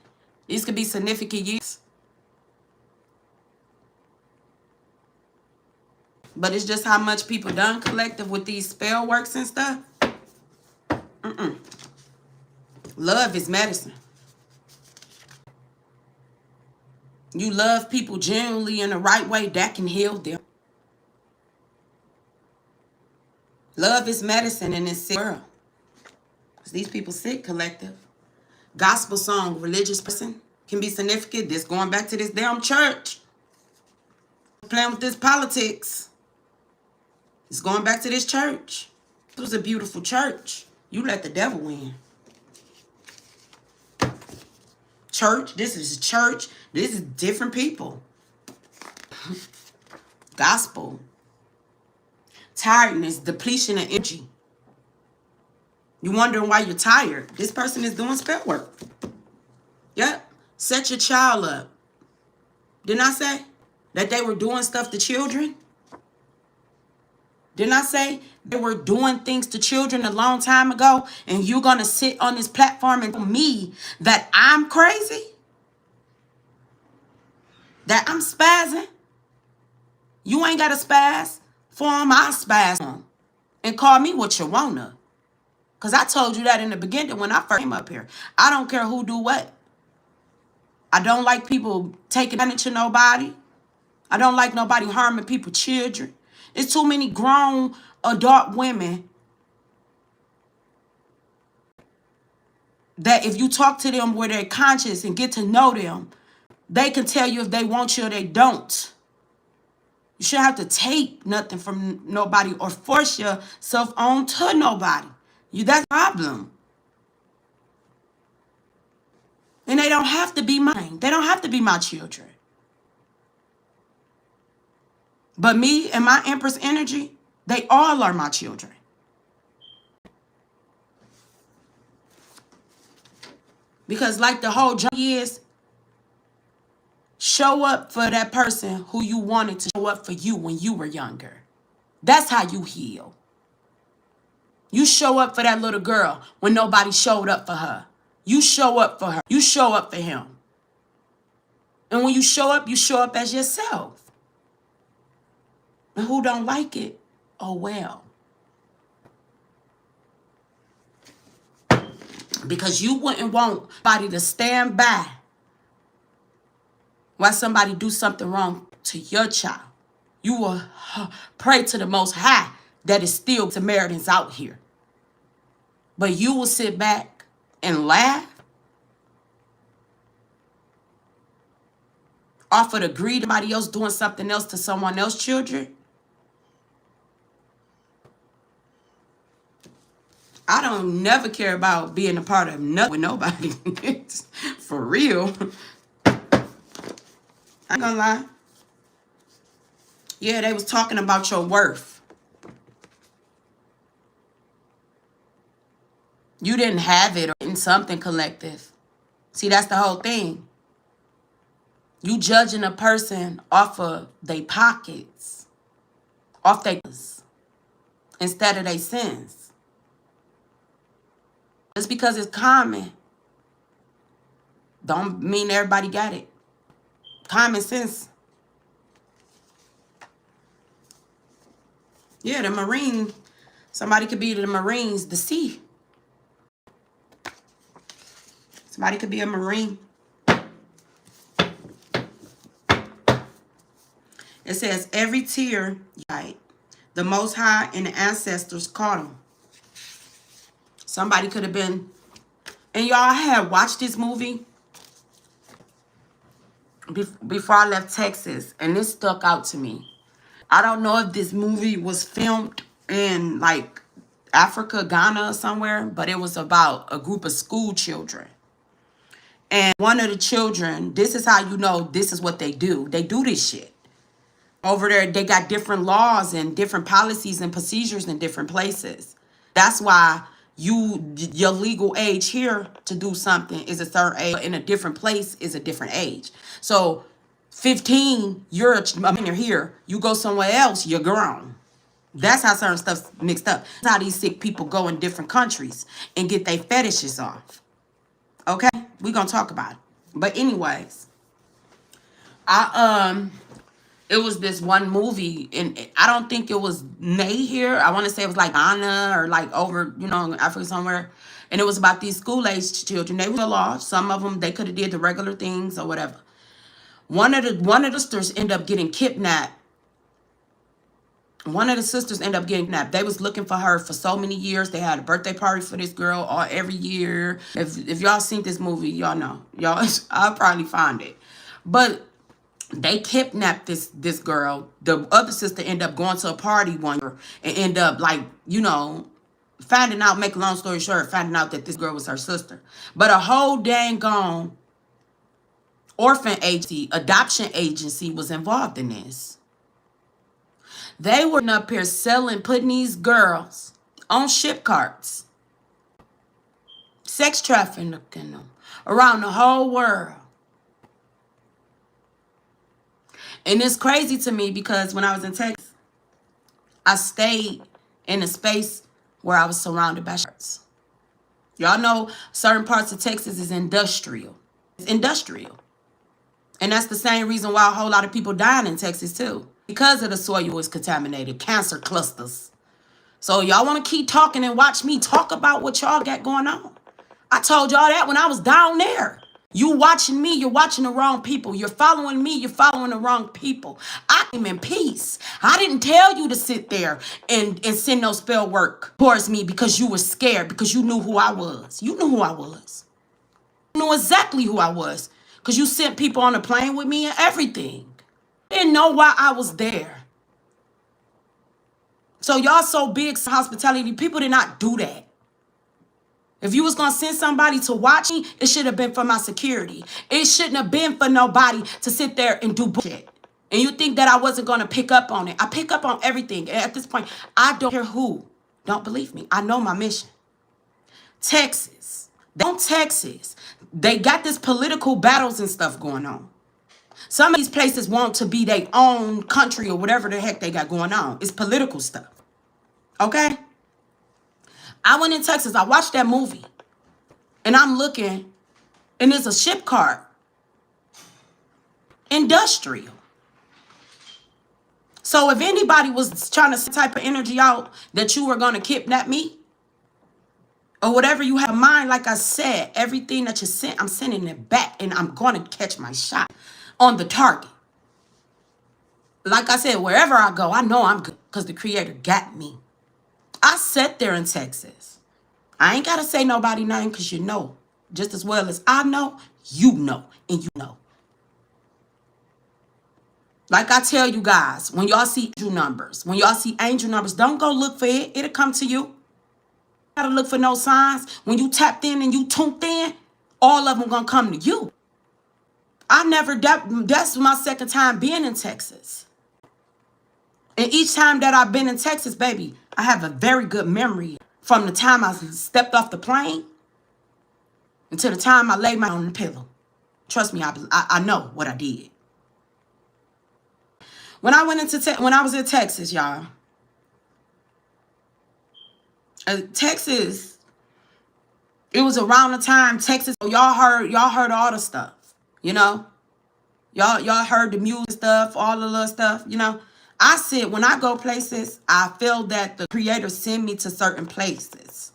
These could be significant years. But it's just how much people done collective with these spell works and stuff. Love is medicine. You love people genuinely in the right way, that can heal them. Love is medicine in this sick world. Because these people sick collective. Gospel song, religious person can be significant. This going back to this damn church. playing with this politics. It's going back to this church. It was a beautiful church. You let the devil win. Church, this is a church. This is different people. Gospel. Tiredness, depletion of energy. You wondering why you're tired. This person is doing spell work. Yep. Set your child up. Didn't I say that they were doing stuff to children? Didn't I say they were doing things to children a long time ago? And you're going to sit on this platform and tell me that I'm crazy? That I'm spazzing? You ain't got to spaz for them. I spaz for them. And call me what you wanna. Because I told you that in the beginning when I first came up here. I don't care who do what. I don't like people taking advantage of nobody. I don't like nobody harming people's children. It's too many grown adult women that if you talk to them where they're conscious and get to know them, they can tell you if they want you or they don't. You shouldn't have to take nothing from nobody or force yourself on to nobody. That's a problem. And they don't have to be mine. They don't have to be my children. But me and my Empress energy, they all are my children. Because like the whole journey is, show up for that person who you wanted to show up for you when you were younger. That's how you heal. You show up for that little girl when nobody showed up for her. You show up for her. You show up for him. And when you show up as yourself. And who don't like it, oh well. Because you wouldn't want somebody to stand by while somebody do something wrong to your child. You will pray to the Most High that is still Samaritans out here. But you will sit back and laugh off of the greed of somebody else doing something else to someone else's children. I don't never care about being a part of nothing with nobody. For real. I ain't gonna lie. Yeah, they was talking about your worth. You didn't have it or in something collective. See, that's the whole thing. You judging a person off of their pockets, off their instead of their sins. Just because it's common don't mean everybody got it. Common sense. Yeah, the Marine. Somebody could be the Marines, the sea. Somebody could be a Marine. It says, every tear, right, the Most High and the ancestors caught them. Somebody could have been, and y'all, I had watched this movie before I left Texas, and this stuck out to me. I don't know if this movie was filmed in like Africa, Ghana, or somewhere, but it was about a group of school children. And one of the children, this is how you know this is what they do. They do this shit. Over there, they got different laws and different policies and procedures in different places. That's why your legal age here to do something is a certain age. In a different place is a different age. So 15, you're here. You go somewhere else, you're grown. That's how certain stuff's mixed up. That's how these sick people go in different countries and get their fetishes off. Okay? We're going to talk about it. But anyways, it was this one movie, and I don't think it was made here. I want to say it was like Ghana or like over, in Africa somewhere. And it was about these school-aged children. They were lost. Some of them, they could have did the regular things or whatever. One of the sisters ended up getting kidnapped. They was looking for her for so many years. They had a birthday party for this girl every year. If y'all seen this movie, y'all know. I'll probably find it. But They kidnapped this girl. The other sister ended up going to a party one year and end up like, finding out, make a long story short, finding out that this girl was her sister. But a whole dang gone orphan agency, adoption agency was involved in this. They were up here selling, putting these girls on ship carts, sex trafficking them around the whole world. And it's crazy to me because when I was in Texas, I stayed in a space where I was surrounded by sharks. Y'all know certain parts of Texas is industrial. It's industrial. And that's the same reason why a whole lot of people dying in Texas too. Because of the soil is contaminated, cancer clusters. So y'all want to keep talking and watch me talk about what y'all got going on. I told y'all that when I was down there. You watching me, you're watching the wrong people. You're following me, you're following the wrong people. I am in peace. I didn't tell you to sit there and send no spell work towards me because you were scared, because you knew who I was. You knew who I was. You knew exactly who I was because you sent people on the plane with me and everything. Didn't know why I was there. So y'all so big hospitality, people did not do that. If you was going to send somebody to watch me, it should have been for my security. It shouldn't have been for nobody to sit there and do bullshit. And you think that I wasn't going to pick up on it. I pick up on everything. And at this point, I don't care who. Don't believe me. I know my mission. Texas. They got this political battles and stuff going on. Some of these places want to be their own country or whatever the heck they got going on. It's political stuff. Okay? I went in Texas. I watched that movie. And I'm looking. And there's a ship cart. Industrial. So if anybody was trying to send type of energy out that you were going to kidnap me, or whatever you have in mind, like I said, everything that you sent, I'm sending it back. And I'm going to catch my shot on the target. Like I said, wherever I go, I know I'm good because the Creator got me. I sat there in Texas. I ain't got to say nobody name because you know. Just as well as I know, you know, and you know. Like I tell you guys, when y'all see angel numbers, don't go look for it. It'll come to you. Gotta look for no signs. When you tapped in and you tuned in, all of them gonna come to you. That's my second time being in Texas. And each time that I've been in Texas, baby, I have a very good memory from the time I stepped off the plane until the time I laid my on the pillow. Trust me, I know what I did. When I was in Texas, y'all, Texas, it was around the time Texas, y'all heard all the stuff, you know? Y'all heard the music stuff, all the little stuff, you know? When I go places, I feel that the Creator send me to certain places.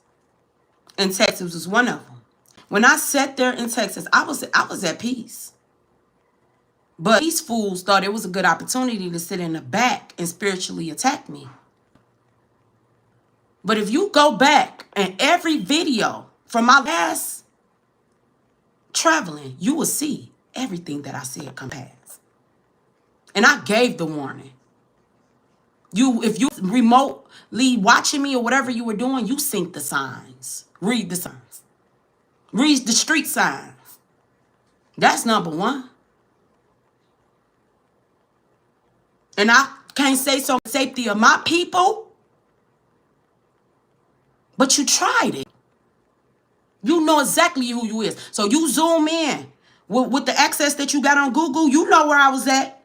And Texas was one of them. When I sat there in Texas, I was at peace. But these fools thought it was a good opportunity to sit in the back and spiritually attack me. But if you go back and every video from my last traveling, you will see everything that I said come past. And I gave the warning. If you remotely watching me or whatever you were doing, you sync the signs. Read the signs. Read the street signs. That's number one. And I can't say so safety of my people, but you tried it. You know exactly who you is. So you zoom in with the access that you got on Google. You know where I was at.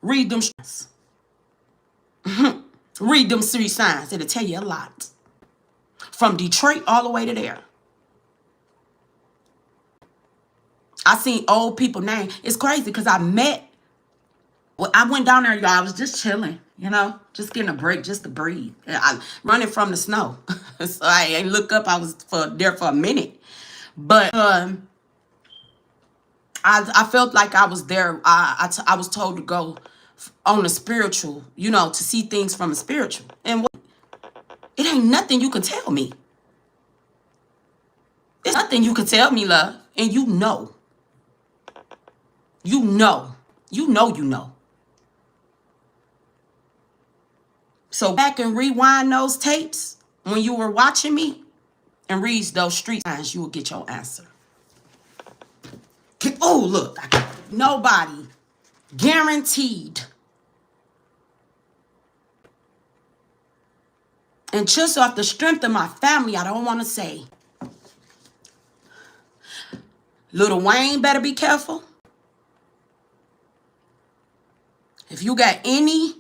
Read them signs. Read them street signs. It'll tell you a lot. From Detroit all the way to there. I seen old people name. It's crazy because I went down there, y'all. I was just chilling, you know, just getting a break, just to breathe. I running from the snow. So I ain't look up. I was there for a minute. But I felt like I was there. I was told to go on a spiritual, you know, to see things from a spiritual. And it ain't nothing you can tell me. It's nothing you can tell me, love. And you know. You know. You know you know. So back and rewind those tapes when you were watching me and read those street signs, you will get your answer. Oh, look. Nobody. Guaranteed. And just off the strength of my family, I don't want to say. Lil Wayne better be careful. If you got any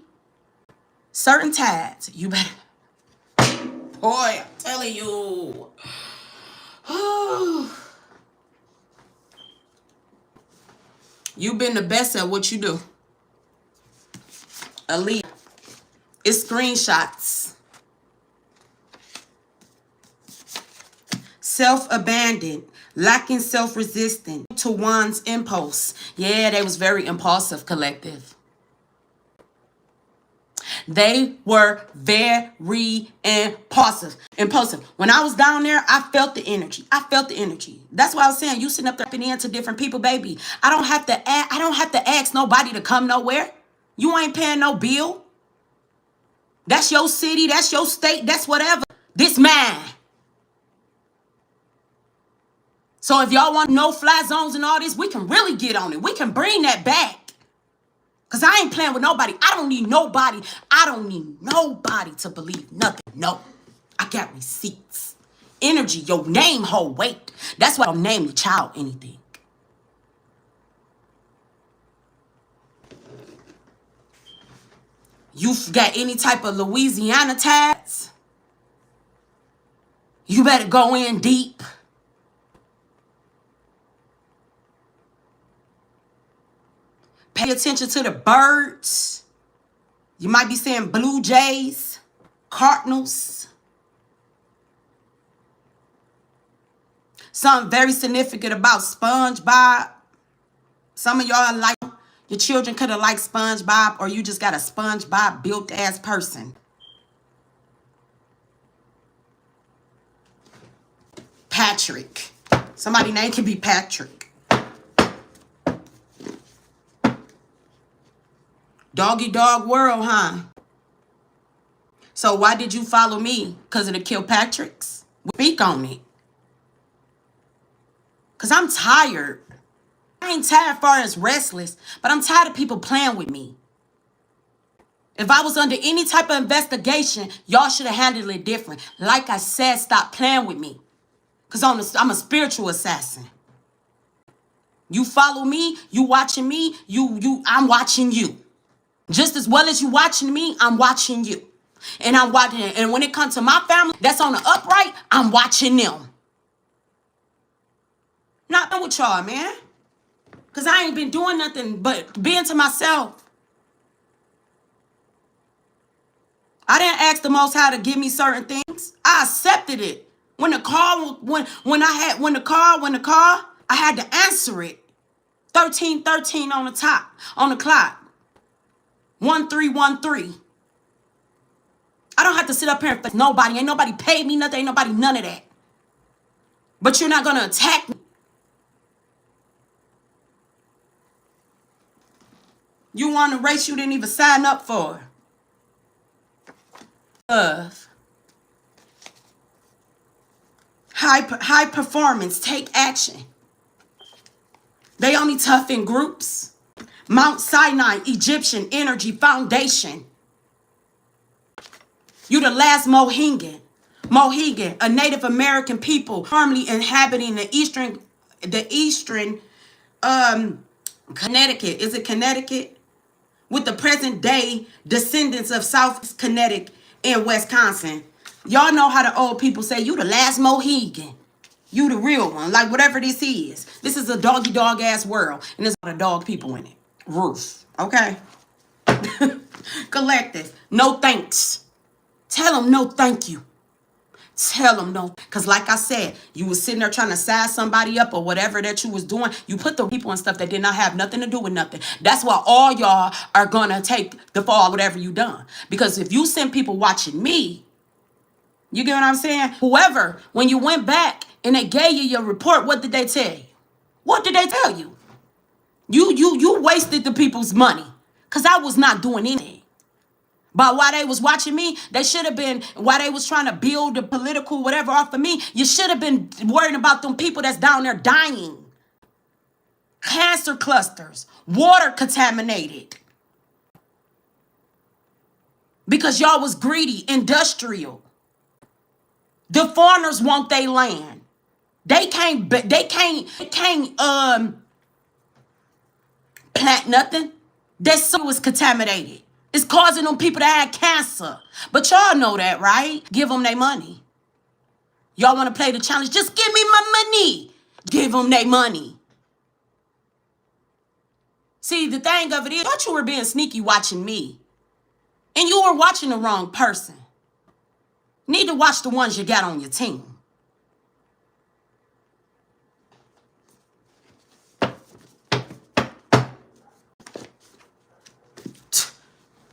certain ties, you better. Boy, I'm telling you. You've been the best at what you do. Elite. It's screenshots. Self-abandoned. Lacking self-resistance to one's impulse. Yeah, they was very impulsive, collective. They were very impulsive. When I was down there, I felt the energy. That's why I was saying, you sitting up there into different people, baby. I don't have to ask nobody to come nowhere. You ain't paying no bill. That's your city. That's your state. That's whatever. This man. So if y'all want no-fly zones and all this, we can really get on it. We can bring that back. Because I ain't playing with nobody. I don't need nobody to believe nothing. No. I got receipts. Energy, your name hold weight. That's why I don't name the child anything. You got any type of Louisiana ties? You better go in deep. Pay attention to the birds. You might be saying blue jays, cardinals. Something very significant about SpongeBob. Some of y'all like, your children could have liked SpongeBob, or you just got a SpongeBob built ass person. Patrick. Somebody's name could be Patrick. Doggy dog world, huh? So why did you follow me? Because of the Kilpatricks? Speak on it. Because I'm tired. I ain't tired as far as restless, but I'm tired of people playing with me. If I was under any type of investigation, y'all should have handled it different. Like I said, stop playing with me. Because I'm a spiritual assassin. You follow me, you watching me, I'm watching you. Just as well as you watching me, I'm watching you. And I'm watching it. And when it comes to my family that's on the upright, I'm watching them. Not with y'all, man. Because I ain't been doing nothing but being to myself. I didn't ask the Most High to give me certain things. I accepted it. When the car, I had to answer it. 1313 on the top, on the clock. 1313. I don't have to sit up here and face nobody. Ain't nobody paid me nothing. Ain't nobody none of that. But you're not going to attack me. You want a race you didn't even sign up for. High performance. Take action. They only tough in groups. Mount Sinai, Egyptian energy foundation. You the last Mohegan, a Native American people formerly inhabiting the eastern Connecticut. Is it Connecticut? With the present day descendants of South Connecticut and Wisconsin. Y'all know how the old people say, you the last Mohegan. You the real one. Like whatever this is. This is a doggy dog ass world. And there's a lot of dog people in it. Roof. Okay? Collective. No thanks. Tell them no thank you. Tell them no. Because like I said, you was sitting there trying to size somebody up or whatever that you was doing. You put the people and stuff that did not have nothing to do with nothing. That's why all y'all are going to take the fall, whatever you done. Because if you send people watching me, you get what I'm saying? Whoever, when you went back and they gave you your report, what did they tell you? What did they tell you? You wasted the people's money. Because I was not doing anything. But while they was watching me, they should have been, while they was trying to build the political whatever off of me, you should have been worrying about them people that's down there dying. Cancer clusters, water contaminated. Because y'all was greedy, industrial. The foreigners want their land. They can't plant nothing. Their soil was contaminated. It's causing them people to have cancer. But y'all know that, right? Give them their money. Y'all want to play the challenge? Just give me my money. Give them their money. See, the thing of it is, I thought you were being sneaky watching me. And you were watching the wrong person. Need to watch the ones you got on your team.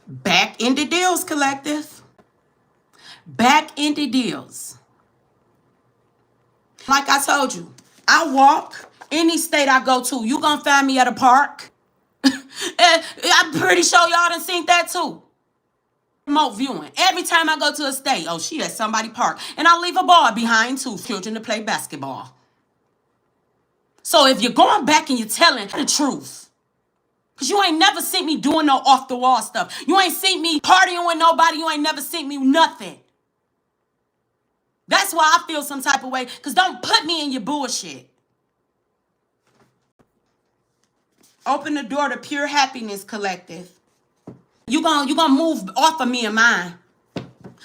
Back in the deals, collective. Back in the deals. Like I told you, I walk any state I go to. You gonna find me at a park. And I'm pretty sure y'all done seen that too. Remote viewing. Every time I go to a state, oh, she at somebody park. And I'll leave a ball behind too for children to play basketball. So if you're going back and you're telling the truth, because you ain't never seen me doing no off-the-wall stuff. You ain't seen me partying with nobody. You ain't never seen me nothing. That's why I feel some type of way, because don't put me in your bullshit. Open the door to pure happiness, collective. You gonna move off of me and mine.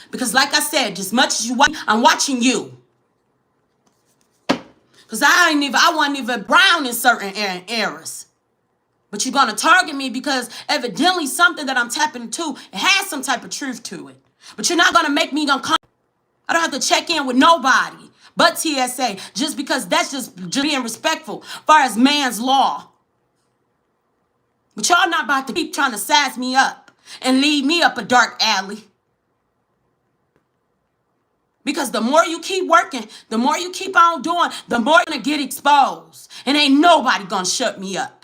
Because like I said, as much as you watch, I'm watching you. Because I wasn't even brown in certain eras. But you're gonna target me because evidently something that I'm tapping into, it has some type of truth to it. But you're not gonna make me come. I don't have to check in with nobody but TSA, just because that's just being respectful as far as man's law. But y'all not about to keep trying to size me up and lead me up a dark alley. Because the more you keep working, the more you keep on doing, the more you're gonna get exposed. And ain't nobody gonna shut me up.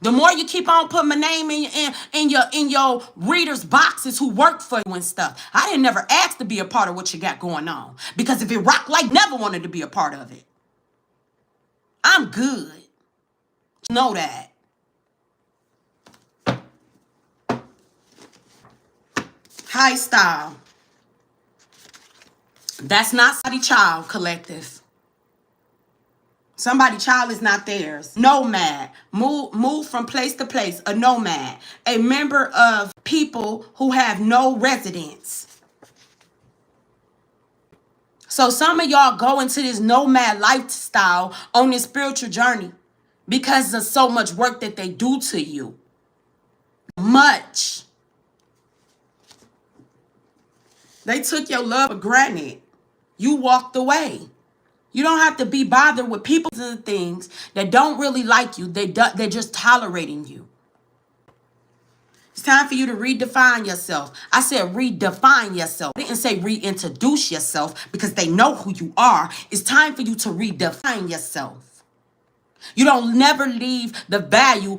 The more you keep on putting my name in your readers' boxes who work for you and stuff. I didn't never ask to be a part of what you got going on. Because if it rocked like never wanted to be a part of it. I'm good. Know that. High style. That's not somebody's child, collective. Somebody's child is not theirs. Nomad. Move from place to place. A nomad. A member of people who have no residence. So some of y'all go into this nomad lifestyle on this spiritual journey because of so much work that they do to you. Much. They took your love for granted. You walked away. You don't have to be bothered with people and things that don't really like you. They're just tolerating you. It's time for you to redefine yourself. I said redefine yourself. I didn't say reintroduce yourself because they know who you are. It's time for you to redefine yourself. You don't never leave the value